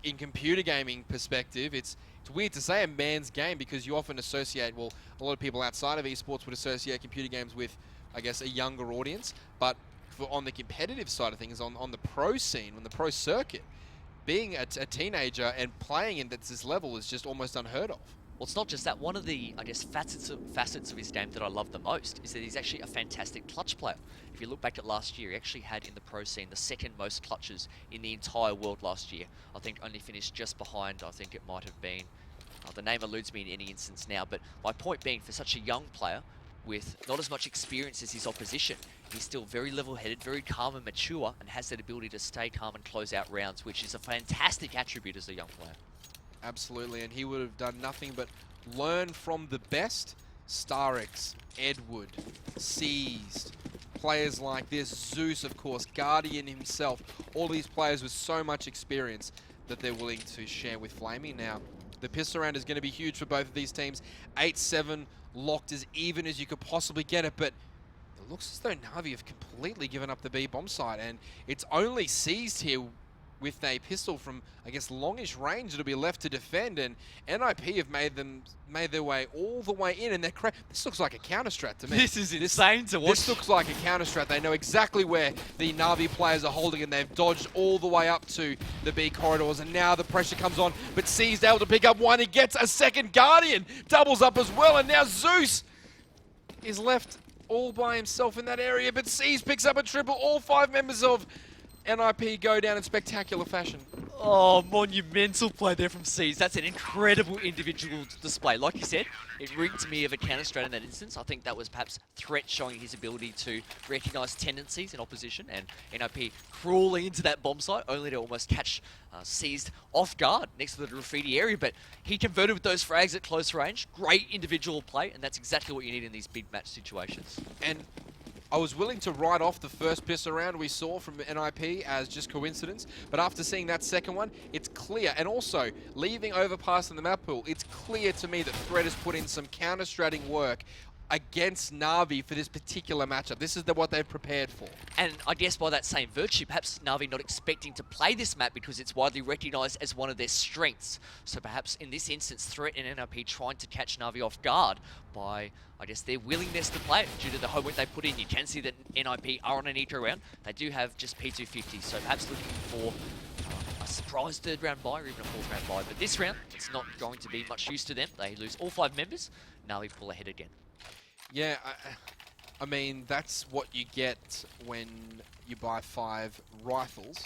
B: in computer gaming perspective, it's weird to say a man's game because you often associate, well, a lot of people outside of esports would associate computer games with, I guess, a younger audience. But on the competitive side of things, on the pro scene, on the pro circuit, being a teenager and playing at this level is just almost unheard of.
A: Well, it's not just that. One of the, I guess, facets of his game that I love the most is that he's actually a fantastic clutch player. If you look back at last year, he actually had in the pro scene the 2nd most clutches in the entire world last year. I think only finished just behind, I think it might have been, the name eludes me in any instance now, but my point being, for such a young player, with not as much experience as his opposition, he's still very level-headed, very calm and mature, and has that ability to stay calm and close out rounds, which is a fantastic attribute as a young player.
B: Absolutely, and he would have done nothing but learn from the best. Starix, Edward, Seized, players like this, Zeus, of course, Guardian himself, all these players with so much experience that they're willing to share with Flamey. Now, the pistol round is going to be huge for both of these teams. 8-7, locked as even as you could possibly get it, but it looks as though NaVi have completely given up the B bomb site, and it's only Seized here with a pistol from, I guess, longish range that'll be left to defend, and NiP have made their way all the way in, and they're this looks like a counter strat to me.
A: This is insane to watch.
B: This looks like a counter strat. They know exactly where the NaVi players are holding, and they've dodged all the way up to the B corridors, and now the pressure comes on, but C's able to pick up one. He gets a second Guardian, doubles up as well, and now Zeus is left all by himself in that area, but C's picks up a triple. All 5 members of NiP go down in spectacular fashion.
A: Oh, monumental play there from Seas. That's an incredible individual display. Like you said, it reeked to me of a counter strat in that instance. I think that was perhaps Threat showing his ability to recognise tendencies in opposition, and NiP crawling into that bomb site only to almost catch Seized off guard next to the graffiti area. But he converted with those frags at close range. Great individual play, and that's exactly what you need in these big match situations.
B: And I was willing to write off the first pistol round we saw from NiP as just coincidence, but after seeing that second one, it's clear. And also, leaving Overpass in the map pool, it's clear to me that Threat has put in some counter-stratting work against NaVi for this particular matchup. This is what they've prepared for.
A: And I guess by that same virtue, perhaps NaVi not expecting to play this map because it's widely recognised as one of their strengths. So perhaps in this instance, Threat and NiP trying to catch NaVi off guard by, I guess, their willingness to play it due to the homework they put in. You can see that NiP are on an eco round. They do have just P250, so perhaps looking for a surprise third round buy or even a fourth round buy. But this round, it's not going to be much use to them. They lose all 5 members. NaVi pull ahead again.
B: Yeah, I mean, that's what you get when you buy 5 rifles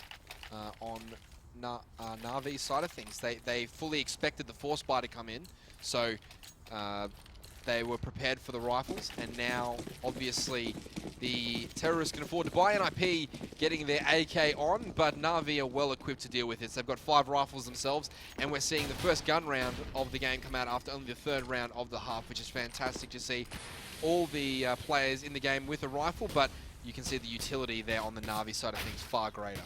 B: on NaVi's side of things. They fully expected the Force Buy to come in, so they were prepared for the rifles, and now, obviously, the terrorists can afford to buy. NiP getting their AK on, but NaVi are well equipped to deal with this. They've got 5 rifles themselves, and we're seeing the first gun round of the game come out after only the 3rd round of the half, which is fantastic to see all the players in the game with a rifle, but you can see the utility there on the NaVi side of things far greater.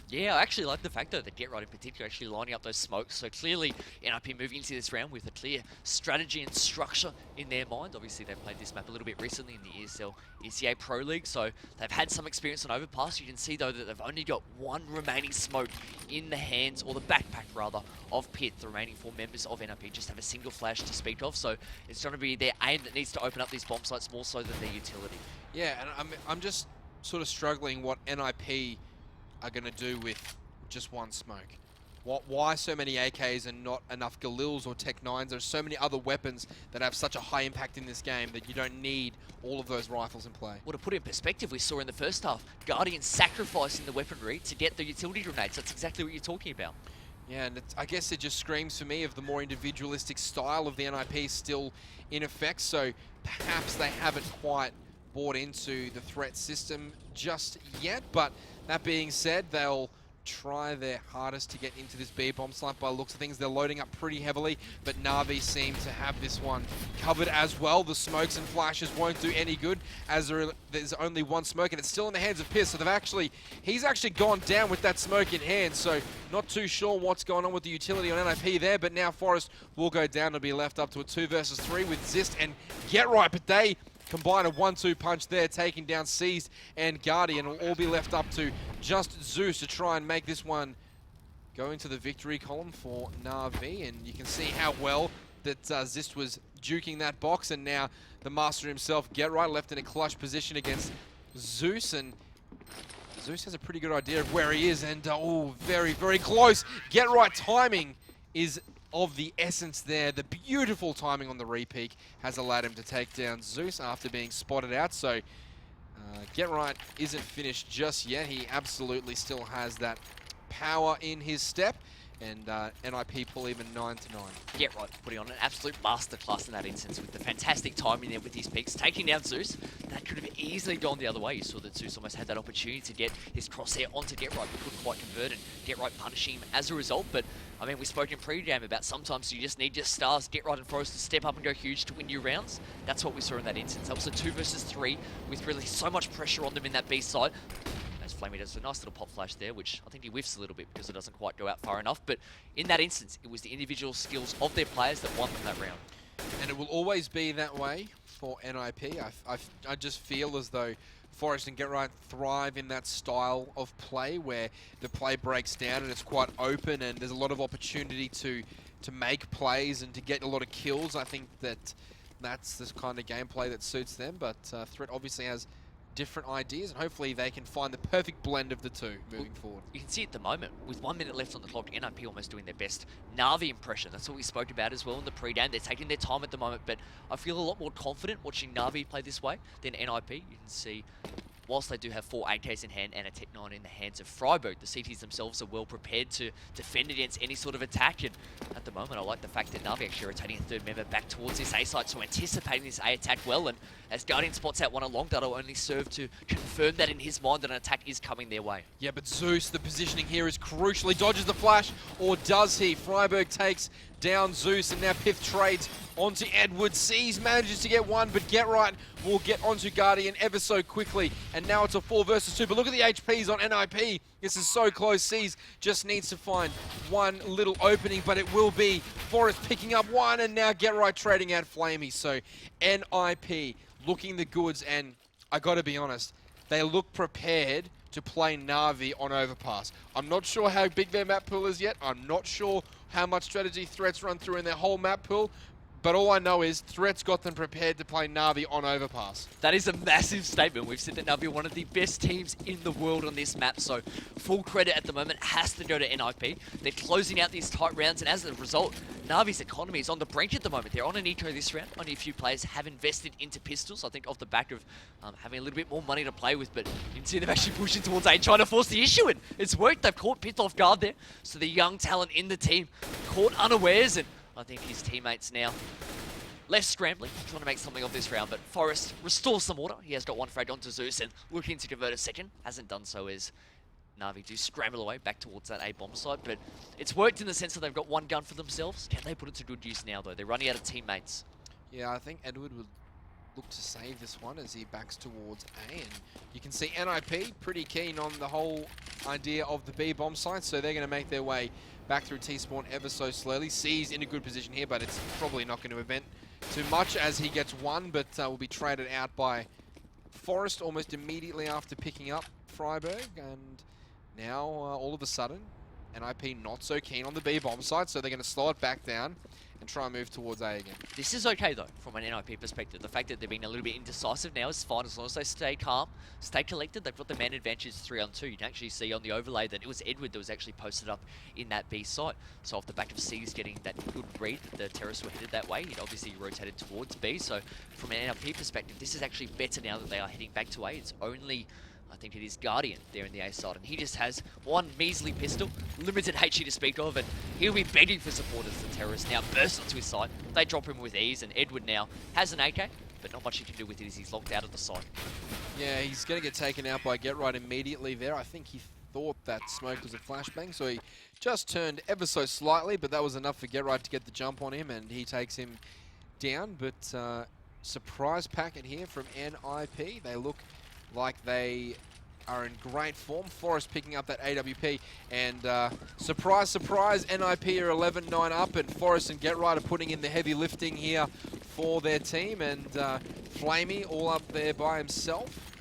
A: Yeah, I actually like the fact, though, that Get Right in particular actually lining up those smokes. So clearly, NiP moving into this round with a clear strategy and structure in their mind. Obviously, they've played this map a little bit recently in the ESL ECA Pro League, so they've had some experience on Overpass. You can see, though, that they've only got 1 remaining smoke in the hands, or the backpack, rather, of Pit. The remaining 4 members of NiP just have a single flash to speak of, so it's going to be their aim that needs to open up these bomb sites more so than their utility. Yeah,
B: and I'm just sort of struggling what NiP are going to do with just 1 smoke. Why so many AKs and not enough Galils or Tech 9s? There's so many other weapons that have such a high impact in this game that you don't need all of those rifles in play.
A: Well, to put it in perspective, we saw in the first half, Guardian sacrificing the weaponry to get the utility grenades. That's exactly what you're talking about.
B: Yeah, and I guess it just screams for me of the more individualistic style of the NiP still in effect, so perhaps they haven't quite bought into the Threat system just yet, but that being said, they'll try their hardest to get into this B bomb site by the looks of things. They're loading up pretty heavily, but NaVi seem to have this one covered as well. The smokes and flashes won't do any good as there's only 1 smoke, and it's still in the hands of Piss. So he's actually gone down with that smoke in hand, so not too sure what's going on with the utility on NiP there, but now Forest will go down and be left up to a 2 versus 3 with Zist and Get Right, but they combine a 1-2 punch there, taking down Seized and Guardian. Will all be left up to just Zeus to try and make this one go into the victory column for NaVi. And you can see how well that Zist was juking that box, and now the master himself, Get Right, left in a clutch position against Zeus, and Zeus has a pretty good idea of where he is, and oh, very, very close. Get Right timing is of the essence there. The beautiful timing on the re-peak has allowed him to take down Zeus after being spotted out. So Get Right isn't finished just yet. He absolutely still has that power in his step. and NiP pull even 9-9.
A: Yeah, right, putting on an absolute masterclass in that instance with the fantastic timing there with his picks, taking down Zeus. That could have easily gone the other way. You saw that Zeus almost had that opportunity to get his crosshair onto Get Right, but couldn't quite convert, and Get Right punishing him as a result. But I mean, we spoke in pre-game about sometimes you just need your stars, Get Right and Forest, to step up and go huge to win you rounds. That's what we saw in that instance. That was a 2 versus 3 with really so much pressure on them in that B side. As Flamey does a nice little pop flash there, which I think he whiffs a little bit because it doesn't quite go out far enough. But in that instance, it was the individual skills of their players that won them that round.
B: And it will always be that way for NiP. I just feel as though Forest and Get Right thrive in that style of play where the play breaks down and it's quite open and there's a lot of opportunity to make plays and to get a lot of kills. I think that's the kind of gameplay that suits them, but Threat obviously has different ideas, and hopefully they can find the perfect blend of the two moving forward.
A: You can see at the moment, with 1 minute left on the clock, NiP almost doing their best NaVi impression. That's what we spoke about as well in the pre-game. They're taking their time at the moment, but I feel a lot more confident watching NaVi play this way than NiP. You can see, whilst they do have 4 AKs in hand and a Tech 9 in the hands of Freiburg, the CTs themselves are well prepared to defend against any sort of attack. And at the moment, I like the fact that NaVi actually rotating a third member back towards this A site, so anticipating this A attack well. And as Guardian spots out one along, that'll only serve to confirm that in his mind that an attack is coming their way.
B: Yeah, but Zeus, the positioning here is crucial. He dodges the flash, or does he? Freiburg takes down Zeus, and now Pith trades onto Edward. Sees manages to get one, but Get Right will get onto Guardian ever so quickly. And now it's a 4 versus 2. But look at the HPs on NiP. This is so close. Sees just needs to find one little opening, but it will be Forest picking up one, and now Get Right trading out Flamey. So NiP looking the goods, and I gotta be honest, they look prepared to play NaVi on Overpass. I'm not sure how big their map pool is yet. I'm not sure how much strategy Threats run through in their whole map pool. But all I know is Threats got them prepared to play NaVi on Overpass.
A: That is a massive statement. We've said that NaVi are one of the best teams in the world on this map, so full credit at the moment has to go to NiP. They're closing out these tight rounds, and as a result, NaVi's economy is on the brink at the moment. They're on an eco this round. Only a few players have invested into pistols, I think off the back of having a little bit more money to play with, but you can see them actually pushing towards A, trying to force the issue in. It's worked. They've caught Pith off guard there, so the young talent in the team caught unawares, and I think his teammates now left scrambling, trying to make something of this round, but Forest restores some order. He has got one frag onto Zeus and looking to convert a second. Hasn't done so as NaVi do scramble away back towards that A bomb site, but it's worked in the sense that they've got one gun for themselves. Can they put it to good use now, though? They're running out of teammates.
B: Yeah, I think Edward would look to save this one as he backs towards A, and you can see NiP pretty keen on the whole idea of the B bomb site, so they're going to make their way back through T-spawn ever so slowly. C's in a good position here, but it's probably not going to event too much as he gets one, but will be traded out by Forest almost immediately after picking up Freiburg, and now all of a sudden NiP not so keen on the B bomb site, so they're going to slow it back down and try and move towards A again.
A: This is okay, though, from an NiP perspective. The fact that they're being a little bit indecisive now is fine as long as they stay calm, stay collected. They've got the man advantage 3-on-2. You can actually see on the overlay that it was Edward that was actually posted up in that B site. So off the back of C's getting that good read, the terrorists were headed that way. It obviously rotated towards B. So from an NiP perspective, this is actually better now that they are heading back to A. It's only, I think it is Guardian there in the A side, and he just has one measly pistol, limited HE to speak of, and he'll be begging for support as the terrorists now burst onto his side. They drop him with ease, and Edward now has an AK, but not much he can do with it as he's locked out of the side.
B: Yeah, he's going to get taken out by Get Right immediately there. I think he thought that smoke was a flashbang, so he just turned ever so slightly, but that was enough for Get Right to get the jump on him, and he takes him down. But surprise packet here from NiP. They look like they are in great form. Forest picking up that AWP, and surprise, surprise, NiP are 11-9 up, and Forest and Get Right are putting in the heavy lifting here for their team, and Flamey all up there by himself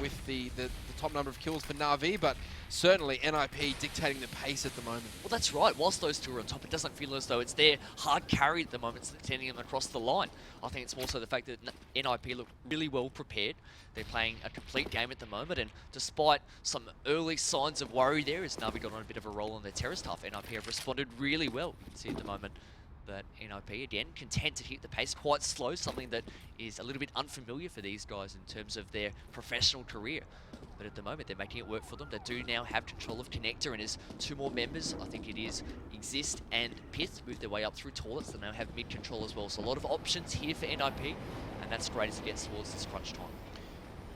B: with the top number of kills for NaVi, but certainly NiP dictating the pace at the moment.
A: Well, that's right. Whilst those two are on top, it doesn't feel as though it's their hard carry at the moment that's sending them across the line. I think it's more so the fact that NiP look really well prepared. They're playing a complete game at the moment, and despite some early signs of worry there, as NaVi got on a bit of a roll on their terrorist half, NiP have responded really well. You can see at the moment But NiP, again, content to hit the pace quite slow, something that is a little bit unfamiliar for these guys in terms of their professional career. But at the moment, they're making it work for them. They do now have control of Connector, and as two more members, I think it is Exist and Pith, move their way up through Toilets. They now have mid control as well. So a lot of options here for NiP, and that's great as it gets towards this crunch time.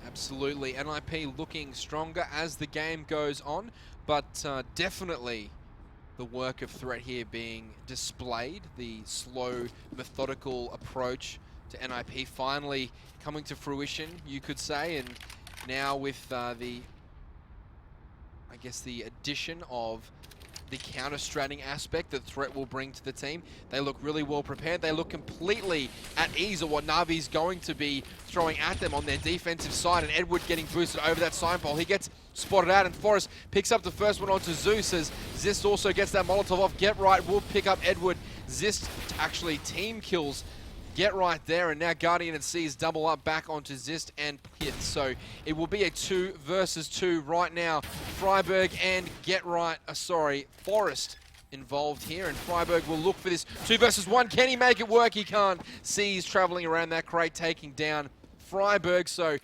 B: Absolutely. NiP looking stronger as the game goes on, but definitely the work of threat here being displayed, the slow, methodical approach to NiP finally coming to fruition, you could say, and now with the addition of the counter-stratting aspect that threat will bring to the team, they look really well prepared. They look completely at ease of what NaVi's going to be throwing at them on their defensive side, and Edward getting boosted over that sign pole. He gets spotted out, and Forrest picks up the first one onto Zeus as Zist also gets that Molotov off. Get Right will pick up Edward. Zist actually team kills Get Right there, and now Guardian and Seas double up back onto Zist and Pith. So it will be a 2 versus 2 right now. Freiburg and Forrest involved here, and Freiburg will look for this 2 versus 1. Can he make it work? He can't. Seas traveling around that crate, taking down Freiburg. So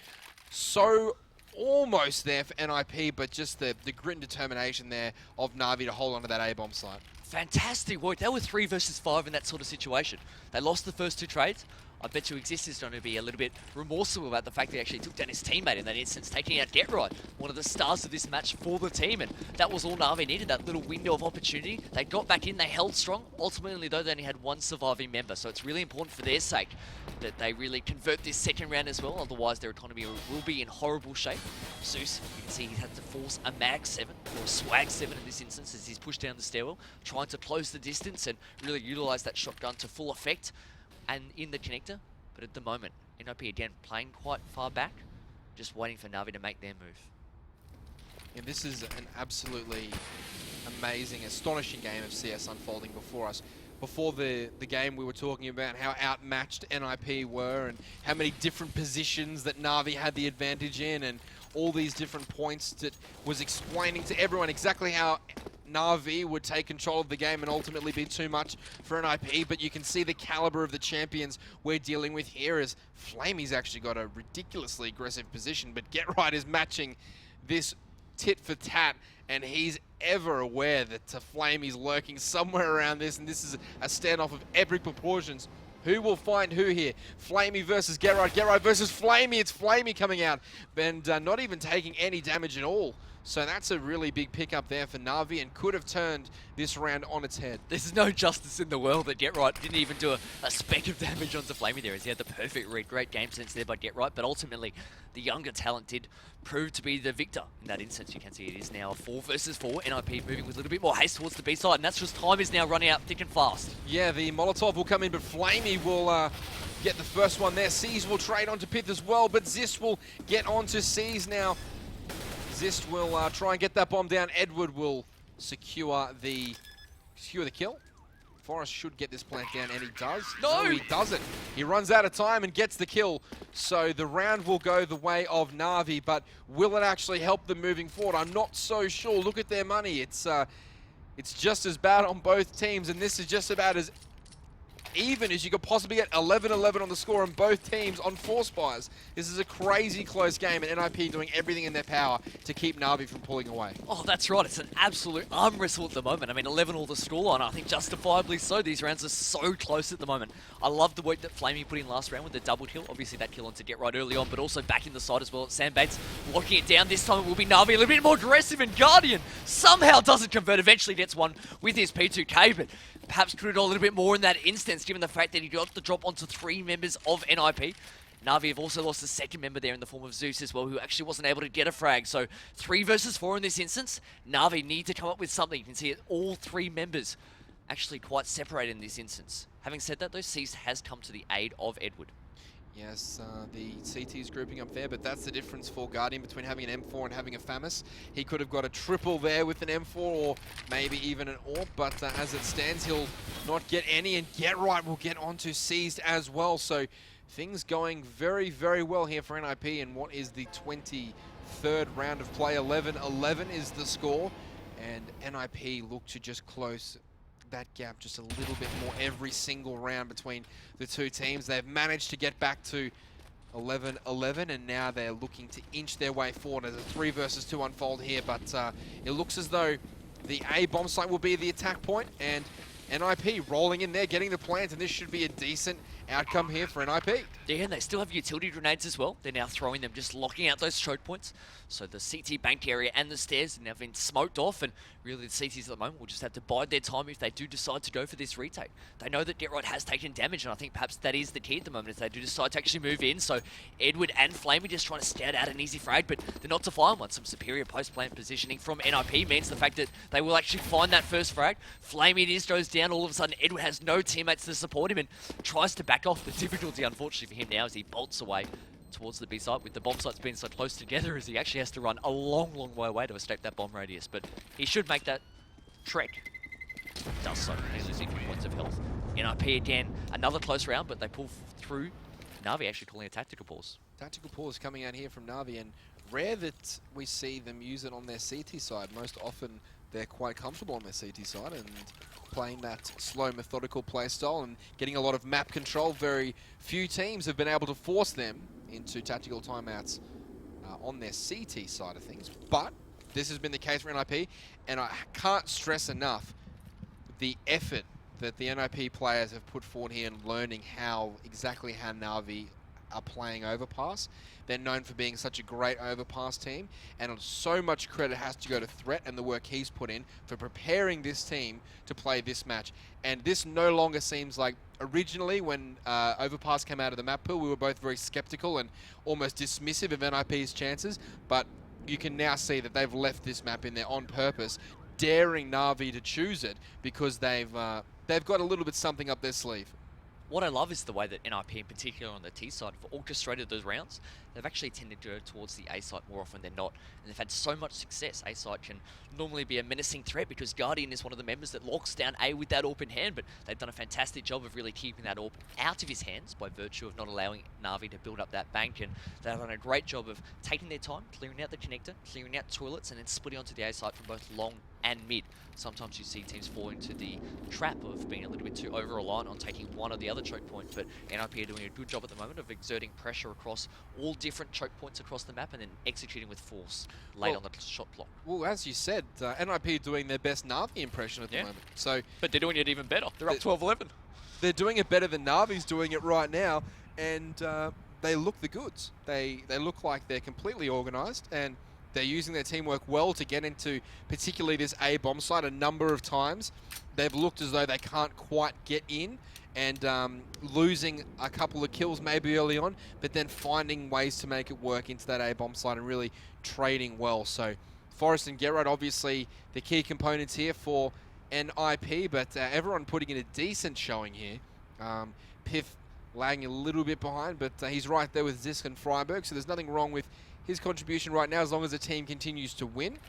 B: almost there for NiP, but just the grit and determination there of NaVi to hold on to that A-bomb site.
A: Fantastic work. They were 3 versus 5 in that sort of situation. They lost the first 2 trades. I bet you Exist is going to be a little bit remorseful about the fact that he actually took down his teammate in that instance, taking out Get Right, one of the stars of this match for the team, and that was all NaVi needed, that little window of opportunity. They got back in, they held strong. Ultimately, though, they only had 1 surviving member, so it's really important for their sake that they really convert this second round as well, otherwise their economy will be in horrible shape. Zeus, you can see he had to force a mag 7, or a swag 7 in this instance, as he's pushed down the stairwell, trying to close the distance and really utilize that shotgun to full effect. And in the connector, but at the moment, NiP again playing quite far back, just waiting for NaVi to make their move.
B: And this is an absolutely amazing, astonishing game of CS unfolding before us. Before the game, we were talking about how outmatched NiP were and how many different positions that NaVi had the advantage in, and all these different points that was explaining to everyone exactly how NaVi would take control of the game and ultimately be too much for NiP, but you can see the caliber of the champions we're dealing with here, as Flamey's actually got a ridiculously aggressive position, but Get Right is matching this tit for tat, and he's ever aware that Flamey's lurking somewhere around this, and this is a standoff of epic proportions. Who will find who here? Flamey versus Get Right versus Flamey. It's Flamey coming out and not even taking any damage at all. So that's a really big pickup there for NaVi, and could have turned this round on its head.
A: There's no justice in the world that Get Right didn't even do a speck of damage onto Flamey there, as he had the perfect read. Great game sense there by Get Right, but ultimately the younger talent did prove to be the victor in that instance. You can see it is now a 4 versus 4. NiP moving with a little bit more haste towards the B side, and that's just time is now running out thick and fast.
B: Yeah, the Molotov will come in, but Flamey will get the first one there. Seas will trade onto Pith as well, but Zist will get onto Seas now. Zist will try and get that bomb down. Edward will secure the kill. Forrest should get this plant down, and he does.
A: No,
B: he doesn't. He runs out of time and gets the kill. So the round will go the way of NaVi, but will it actually help them moving forward? I'm not so sure. Look at their money. It's just as bad on both teams, and this is just about as even as you could possibly get. 11-11 on the score on both teams on 4 spies. This is a crazy close game, and NiP doing everything in their power to keep NaVi from pulling away.
A: Oh, that's right. It's an absolute arm wrestle at the moment. I mean, 11 all the scoreline. I think justifiably so. These rounds are so close at the moment. I love the work that Flamey put in last round with the double kill. Obviously, that kill on to Get Right early on, but also back in the side as well. Sandbaits locking it down. This time it will be NaVi a little bit more aggressive, and Guardian somehow doesn't convert. Eventually gets one with his P2K, but perhaps could have done a little bit more in that instance, given the fact that he got the drop onto 3 members of NiP. NaVi have also lost a second member there in the form of Zeus as well, who actually wasn't able to get a frag. So 3 versus 4 in this instance. NaVi need to come up with something. You can see it, all 3 members actually quite separated in this instance. Having said that, though, Cease has come to the aid of Edward.
B: Yes, the CT is grouping up there, but that's the difference for Guardian between having an M4 and having a FAMAS. He could have got a triple there with an M4, or maybe even an AWP, but as it stands, he'll not get any, and Get Right will get onto Seized as well. So things going very, very well here for NiP in what is the 23rd round of play. 11-11 is the score, and NiP look to just close that gap just a little bit more every single round between the two teams. They've managed to get back to 11-11, and now they're looking to inch their way forward as a 3 versus 2 unfold here, but it looks as though the A bomb site will be the attack point, and NiP rolling in there, getting the plant, and this should be a decent outcome here for NiP.
A: Yeah, and they still have utility grenades as well. They're now throwing them, just locking out those choke points. So the CT bank area and the stairs have now been smoked off, and really the CTs at the moment will just have to bide their time if they do decide to go for this retake. They know that GetRight has taken damage, and I think perhaps that is the key at the moment, if they do decide to actually move in. So Edward and Flamey just trying to scout out an easy frag, but they're not to find one. Some superior post-plant positioning from NiP means the fact that they will actually find that first frag. Flamey it is, goes down. All of a sudden, Edward has no teammates to support him and tries to back off. The difficulty, unfortunately for him now, is he bolts away towards the B site with the bomb sites being so close together, as he actually has to run a long, long way away to escape that bomb radius. But he should make that trek. Does so. He's losing a few points of health. NiP again, another close round, but they pull through. NaVi actually calling a tactical pause.
B: Tactical pause coming out here from NaVi, and rare that we see them use it on their CT side. Most often they're quite comfortable on their CT side and playing that slow, methodical play style and getting a lot of map control. Very few teams have been able to force them into tactical timeouts on their CT side of things. But this has been the case for NiP, and I can't stress enough the effort that the NiP players have put forward here in learning exactly how NaVi are playing Overpass. They're known for being such a great Overpass team, and so much credit has to go to Threat and the work he's put in for preparing this team to play this match. And this no longer seems like, originally when Overpass came out of the map pool, we were both very skeptical and almost dismissive of NiP's chances, but you can now see that they've left this map in there on purpose, daring NaVi to choose it because they've got a little bit something up their sleeve.
A: What I love is the way that NiP, in particular on the T side, have orchestrated those rounds. They've actually tended to go towards the A site more often than not, and they've had so much success. A site can normally be a menacing threat because Guardian is one of the members that locks down A with that AWP in hand, but they've done a fantastic job of really keeping that AWP out of his hands by virtue of not allowing NaVi to build up that bank, and they've done a great job of taking their time, clearing out the connector, clearing out toilets, and then splitting onto the A site from both long and mid. Sometimes you see teams fall into the trap of being a little bit too over-reliant on taking one or the other choke point, but NiP are doing a good job at the moment of exerting pressure across all different choke points across the map and then executing with force late on the shot clock.
B: Well, as you said, NiP are doing their best NaVi impression at the moment. So,
A: but they're doing it even better. They're up 12-11.
B: They're doing it better than NaVi's doing it right now, and they look the goods. They look like they're completely organised, and they're using their teamwork well to get into particularly this A bomb site a number of times. They've looked as though they can't quite get in, and losing a couple of kills maybe early on, but then finding ways to make it work into that A bomb site and really trading well. So Forrest and GetRight obviously the key components here for NiP, but everyone putting in a decent showing here. Piff lagging a little bit behind, but he's right there with Zisk and Freiberg, so there's nothing wrong with his contribution right now as long as the team continues to win.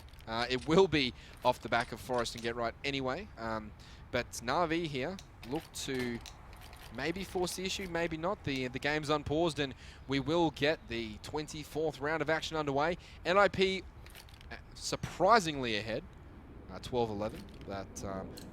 B: It will be off the back of Forrest and GetRight anyway. But NaVi here look to maybe force the issue, maybe not. The game's unpaused, and we will get the 24th round of action underway. NiP surprisingly ahead, 12-11. But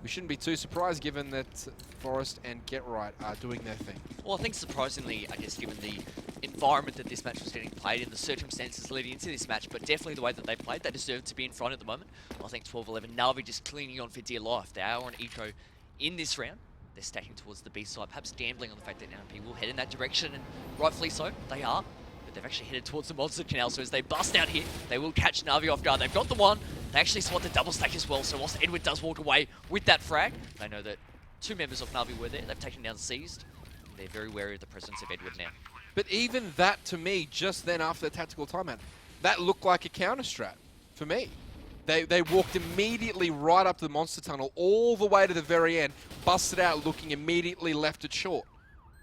B: we shouldn't be too surprised given that Forrest and GetRight are doing their thing.
A: Well, I think surprisingly, I guess, given the environment that this match was getting played in, the circumstances leading into this match, but definitely the way that they played, they deserve to be in front at the moment. I think 12-11, NaVi just clinging on for dear life. They are on eco in this round. They're stacking towards the B side, perhaps gambling on the fact that NiP will head in that direction, and rightfully so, they are. But they've actually headed towards the monster canal, so as they bust out here, they will catch NaVi off guard. They've got the one. They actually spot the double stack as well, so whilst Edward does walk away with that frag, they know that two members of NaVi were there. They've taken down Seized. They're very wary of the presence of Edward now.
B: But even that, to me, just then after the tactical timeout, that looked like a counter strat for me. They walked immediately right up to the monster tunnel, all the way to the very end, busted out looking immediately left it short.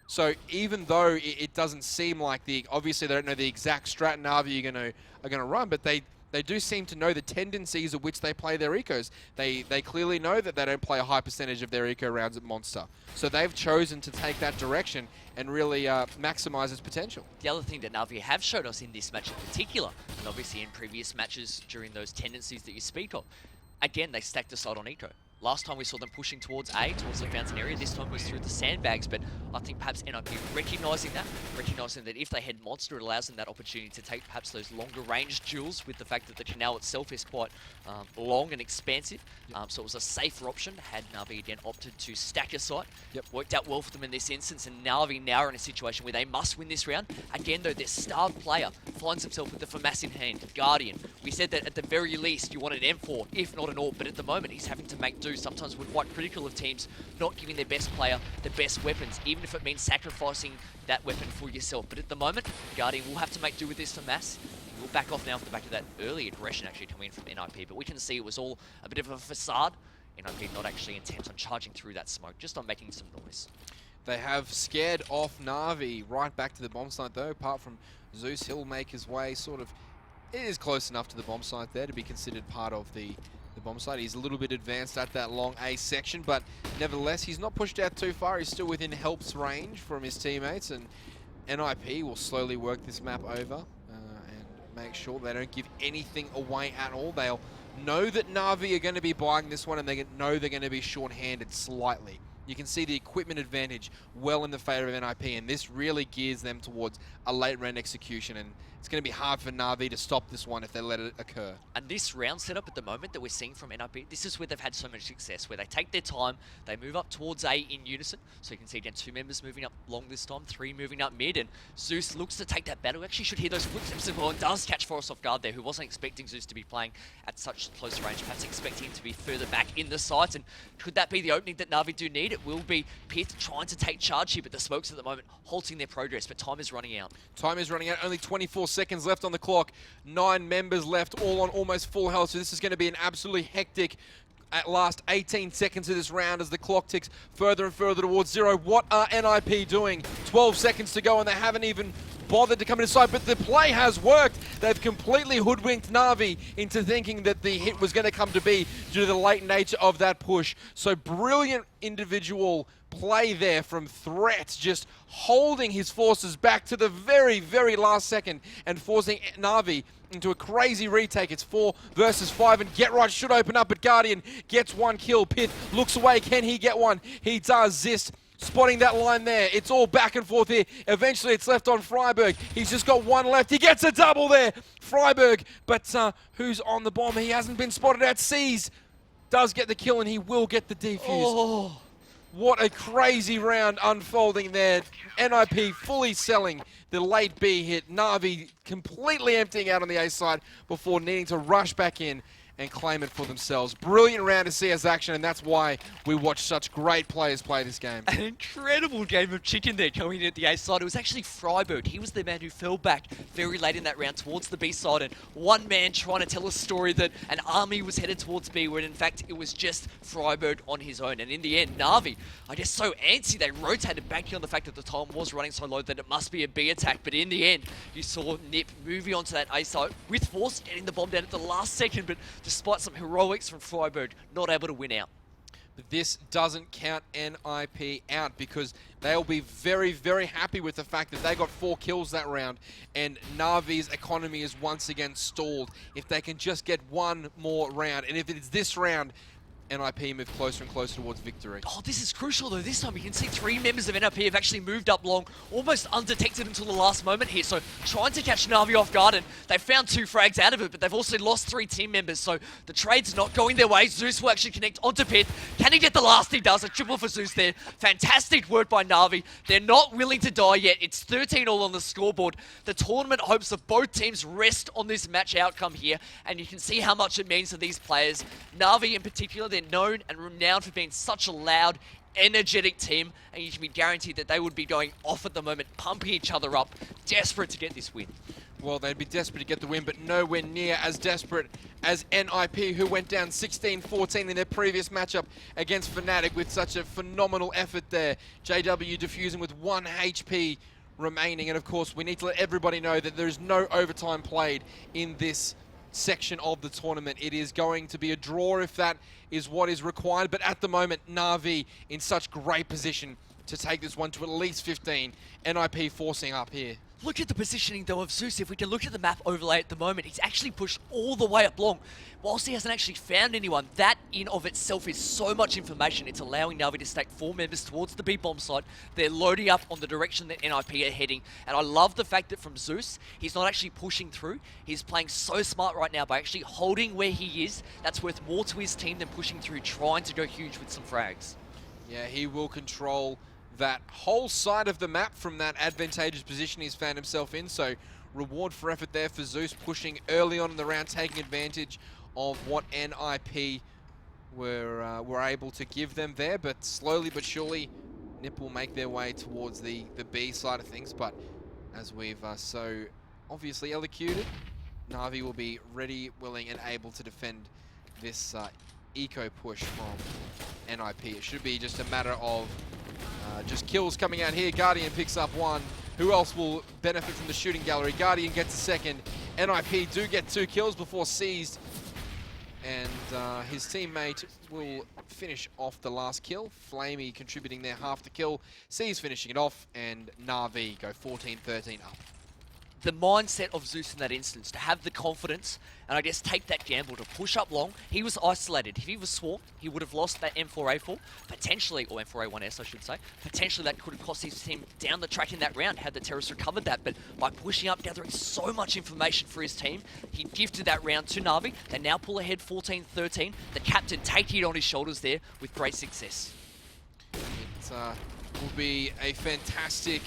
B: So even though it doesn't seem like obviously they don't know the exact strat NaVi are gonna run, but they do seem to know the tendencies of which they play their ecos. They clearly know that they don't play a high percentage of their eco rounds at Monster. So they've chosen to take that direction and really maximize its potential.
A: The other thing that NaVi have showed us in this match in particular, and obviously in previous matches during those tendencies that you speak of, again, they stacked the side on eco. Last time we saw them pushing towards A, towards the fountain area. This time was through the sandbags, but I think perhaps NiP recognising that if they head monster, it allows them that opportunity to take perhaps those longer range duels, with the fact that the canal itself is quite long and expansive. So it was a safer option had NaVi again opted to stack a site. Worked out well for them in this instance, and NaVi now are in a situation where they must win this round. Again though, their star player finds himself with the FAMAS in hand. Guardian, we said that at the very least you wanted M4, if not an AWP, but at the moment he's having to make do. Sometimes we're quite critical of teams not giving their best player the best weapons, even if it means sacrificing that weapon for yourself. But at the moment, Guardian will have to make do with this FAMAS. We'll back off now off the back of that early aggression actually coming in from NiP, but we can see it was all a bit of a facade. NiP not actually intent on charging through that smoke, just on making some noise.
B: They have scared off NaVi right back to the bomb site though, apart from Zeus. He'll make his way sort of, it is close enough to the bomb site there to be considered part of the bomb site. He's a little bit advanced at that long A section, but nevertheless, he's not pushed out too far. He's still within help's range from his teammates, and NiP will slowly work this map over and make sure they don't give anything away at all. They'll know that NaVi are going to be buying this one, and they know they're going to be short-handed slightly. You can see the equipment advantage well in the favour of NiP, and this really gears them towards a late round execution, and it's going to be hard for NaVi to stop this one if they let it occur.
A: And this round setup at the moment that we're seeing from NiP, this is where they've had so much success, where they take their time, they move up towards A in unison. So you can see again 2 members moving up long this time, 3 moving up mid, and Zeus looks to take that battle. Actually should hear those footsteps as well, and does catch Forrest off guard there, who wasn't expecting Zeus to be playing at such close range, perhaps expecting him to be further back in the sights. And could that be the opening that NaVi do need? It will be Pith trying to take charge here, but the smokes at the moment halting their progress, but time is running out.
B: Time is running out, only 24 seconds left on the clock. 9 members left, all on almost full health, so this is going to be an absolutely hectic at last 18 seconds of this round as the clock ticks further and further towards 0. What are NiP doing? 12 seconds to go, and they haven't even bothered to come inside, but the play has worked. They've completely hoodwinked NaVi into thinking that the hit was going to come to be due to the late nature of that push. So brilliant individual play there from Threat, just holding his forces back to the very, very last second and forcing NaVi into a crazy retake. It's 4 versus 5, and Get Right should open up, but Guardian gets 1 kill. Pith looks away. Can he get one? He does. Zist spotting that line there. It's all back and forth here. Eventually it's left on Freiburg. He's just got 1 left. He gets a double there. Freiburg, but who's on the bomb? He hasn't been spotted at Seas. Does get the kill, and he will get the defuse.
A: Oh.
B: What a crazy round unfolding there. NiP fully selling the late B hit. NaVi completely emptying out on the A side before needing to rush back in and claim it for themselves. Brilliant round of CS action, and that's why we watch such great players play this game.
A: An incredible game of chicken there coming in at the A side. It was actually Freiburg. He was the man who fell back very late in that round towards the B side, and one man trying to tell a story that an army was headed towards B, when in fact it was just Freiburg on his own. And in the end, NaVi, I guess so antsy, they rotated banking on the fact that the time was running so low that it must be a B attack. But in the end, you saw NiP moving on to that A side with force, getting the bomb down at the last second, but despite some heroics from Freiburg, not able to win out.
B: But this doesn't count NiP out, because they'll be very, very happy with the fact that they got 4 kills that round, and NaVi's economy is once again stalled. If they can just get 1 more round, and if it's this round, NiP move closer and closer towards victory.
A: Oh, this is crucial though. This time you can see 3 members of NiP have actually moved up long, almost undetected until the last moment here. So trying to catch NaVi off guard, and they found 2 frags out of it, but they've also lost 3 team members. So the trade's not going their way. Zeus will actually connect onto Pith. Can he get the last? He does. A triple for Zeus there. Fantastic work by NaVi. They're not willing to die yet. It's 13 all on the scoreboard. The tournament hopes of both teams rest on this match outcome here, and you can see how much it means to these players. NaVi in particular, they're known and renowned for being such a loud, energetic team, and you can be guaranteed that they would be going off at the moment, pumping each other up, desperate to get this win.
B: Well, they'd be desperate to get the win, but nowhere near as desperate as NiP, who went down 16-14 in their previous matchup against Fnatic with such a phenomenal effort there. JW defusing with 1 HP remaining, and of course we need to let everybody know that there's no overtime played in this section of the tournament. It is going to be a draw if that is what is required, but at the moment NaVi in such great position to take this one to at least 15. NiP forcing up here.
A: Look at the positioning though of Zeus. If we can look at the map overlay at the moment, he's actually pushed all the way up long. Whilst he hasn't actually found anyone, that in of itself is so much information. It's allowing NaVi to stake 4 members towards the B bomb site. They're loading up on the direction that NiP are heading. And I love the fact that from Zeus, he's not actually pushing through. He's playing so smart right now by actually holding where he is. That's worth more to his team than pushing through, trying to go huge with some frags.
B: Yeah, he will control that whole side of the map from that advantageous position he's found himself in. So reward for effort there for Zeus, pushing early on in the round, taking advantage of what NiP were able to give them there. But slowly but surely, NiP will make their way towards the B side of things. But as we've so obviously elocuted, NaVi will be ready, willing, and able to defend this eco push from NiP. It should be just a matter of just kills coming out here. Guardian picks up one. Who else will benefit from the shooting gallery? Guardian gets a second. NiP do get 2 kills before seized. And his teammate will finish off the last kill. Flamey contributing their half the kill. C's finishing it off. And NaVi go 14-13 up.
A: The mindset of Zeus in that instance, to have the confidence and I guess take that gamble to push up long. He was isolated. If he was swarmed, he would have lost that M4A4, potentially, or M4A1S I should say. Potentially that could have cost his team down the track in that round had the terrorists recovered that, but by pushing up, gathering so much information for his team, he gifted that round to NaVi. They now pull ahead 14-13. The captain taking it on his shoulders there with great success.
B: It will be a fantastic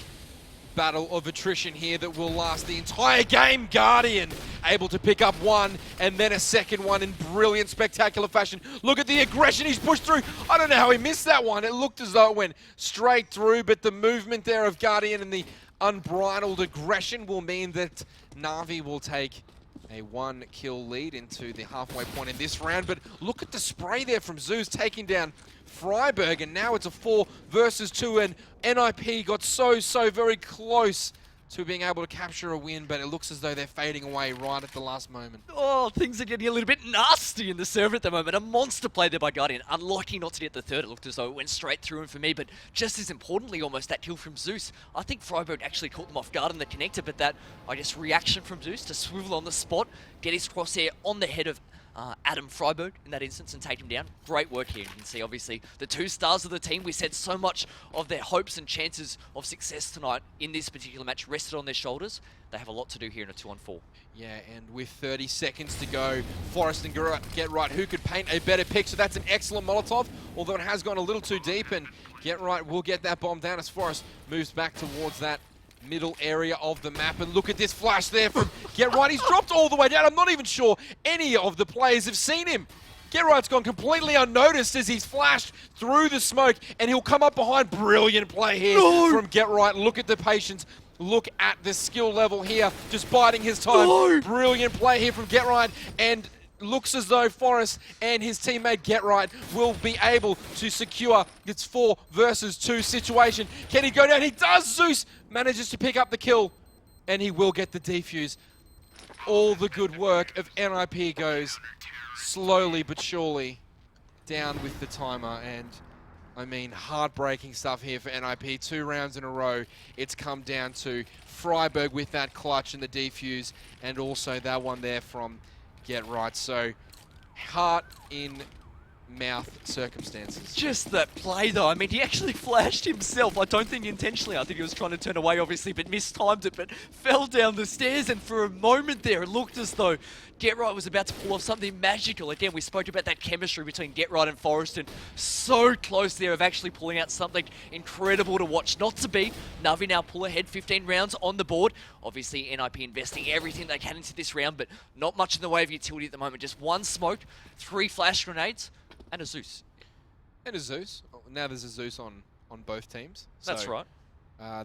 B: battle of attrition here that will last the entire game. Guardian able to pick up one and then a second one in brilliant, spectacular fashion. Look at the aggression he's pushed through. I don't know how he missed that one. It looked as though it went straight through, but the movement there of Guardian and the unbridled aggression will mean that NaVi will take a 1-kill lead into the halfway point in this round. But look at the spray there from Zeus taking down Freiburg, and now it's a 4 versus 2, and NiP got so very close to being able to capture a win, but it looks as though they're fading away right at the last moment.
A: Oh, things are getting a little bit nasty in the server at the moment. A monster play there by Guardian. Unlucky not to get the third. It looked as though it went straight through him for me, but just as importantly, almost that kill from Zeus. I think Freiburg actually caught them off guard in the connector, but that, I guess, reaction from Zeus to swivel on the spot, get his crosshair on the head of Adam Freiburg in that instance and take him down. Great work here. You can see obviously the 2 stars of the team. We said so much of their hopes and chances of success tonight in this particular match rested on their shoulders. They have a lot to do here in a 2-on-4.
B: Yeah, and with 30 seconds to go, Forrest and Get Right, who could paint a better picture? That's an excellent Molotov, although it has gone a little too deep, and Get Right will get that bomb down as Forrest moves back towards that middle area of the map. And look at this flash there from Get Right. He's dropped all the way down. I'm not even sure any of the players have seen him. Get Right's gone completely unnoticed as he's flashed through the smoke, and he'll come up behind. Brilliant play here from Get Right. Look at the patience. Look at the skill level here, just biding his time. Brilliant play here from Get Right, and looks as though Forrest and his teammate Get Right will be able to secure its 4 versus 2 situation. Can he go down? He does! Zeus manages to pick up the kill, and he will get the defuse. All the good work of NiP goes slowly but surely down with the timer, and I mean, heartbreaking stuff here for NiP. 2 rounds in a row, it's come down to Freiburg with that clutch and the defuse, and also that one there from Get Right. So, heart in mouth circumstances.
A: Just that play though, I mean, he actually flashed himself. I don't think intentionally. I think he was trying to turn away obviously, but mistimed it, but fell down the stairs, and for a moment there it looked as though Get Right was about to pull off something magical. Again, we spoke about that chemistry between Get Right and Forrest, and so close there of actually pulling out something incredible to watch. Not to be. NaVi now pull ahead, 15 rounds on the board. Obviously, NiP investing everything they can into this round, but not much in the way of utility at the moment. Just 1 smoke, 3 flash grenades, and a Zeus.
B: And a Zeus. Now there's a Zeus on both teams.
A: That's right.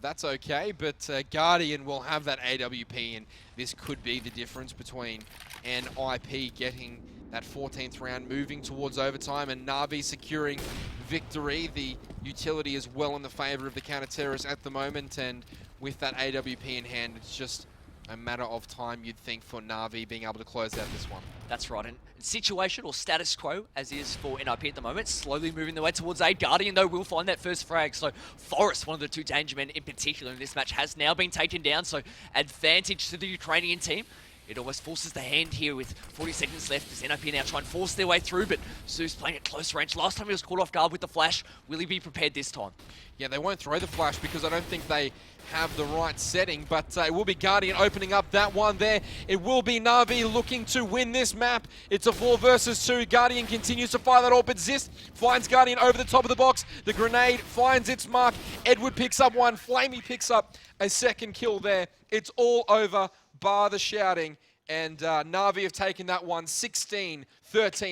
B: That's okay, but Guardian will have that AWP, and this could be the difference between NiP getting that 14th round, moving towards overtime, and NaVi securing victory. The utility is well in the favor of the counter-terrorists at the moment, and with that AWP in hand, it's just a matter of time, you'd think, for NaVi being able to close out this one.
A: That's right, and situation or status quo, as is for NiP at the moment, slowly moving their way towards A. Guardian, though, will find that first frag. So Forrest, one of the two danger men in particular in this match, has now been taken down, so advantage to the Ukrainian team. It almost forces the hand here with 40 seconds left as NiP now try and force their way through, but Zeus playing at close range. Last time he was caught off guard with the flash. Will he be prepared this time?
B: Yeah, they won't throw the flash because I don't think they have the right setting, but it will be Guardian opening up that one there. It will be NaVi looking to win this map. It's a 4 versus 2. Guardian continues to fire that AWP, but Zist finds Guardian over the top of the box. The grenade finds its mark. Edward picks up one. Flamey picks up a second kill there. It's all over, bar the shouting. And NaVi have taken that one 16-13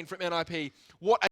B: from NiP. What a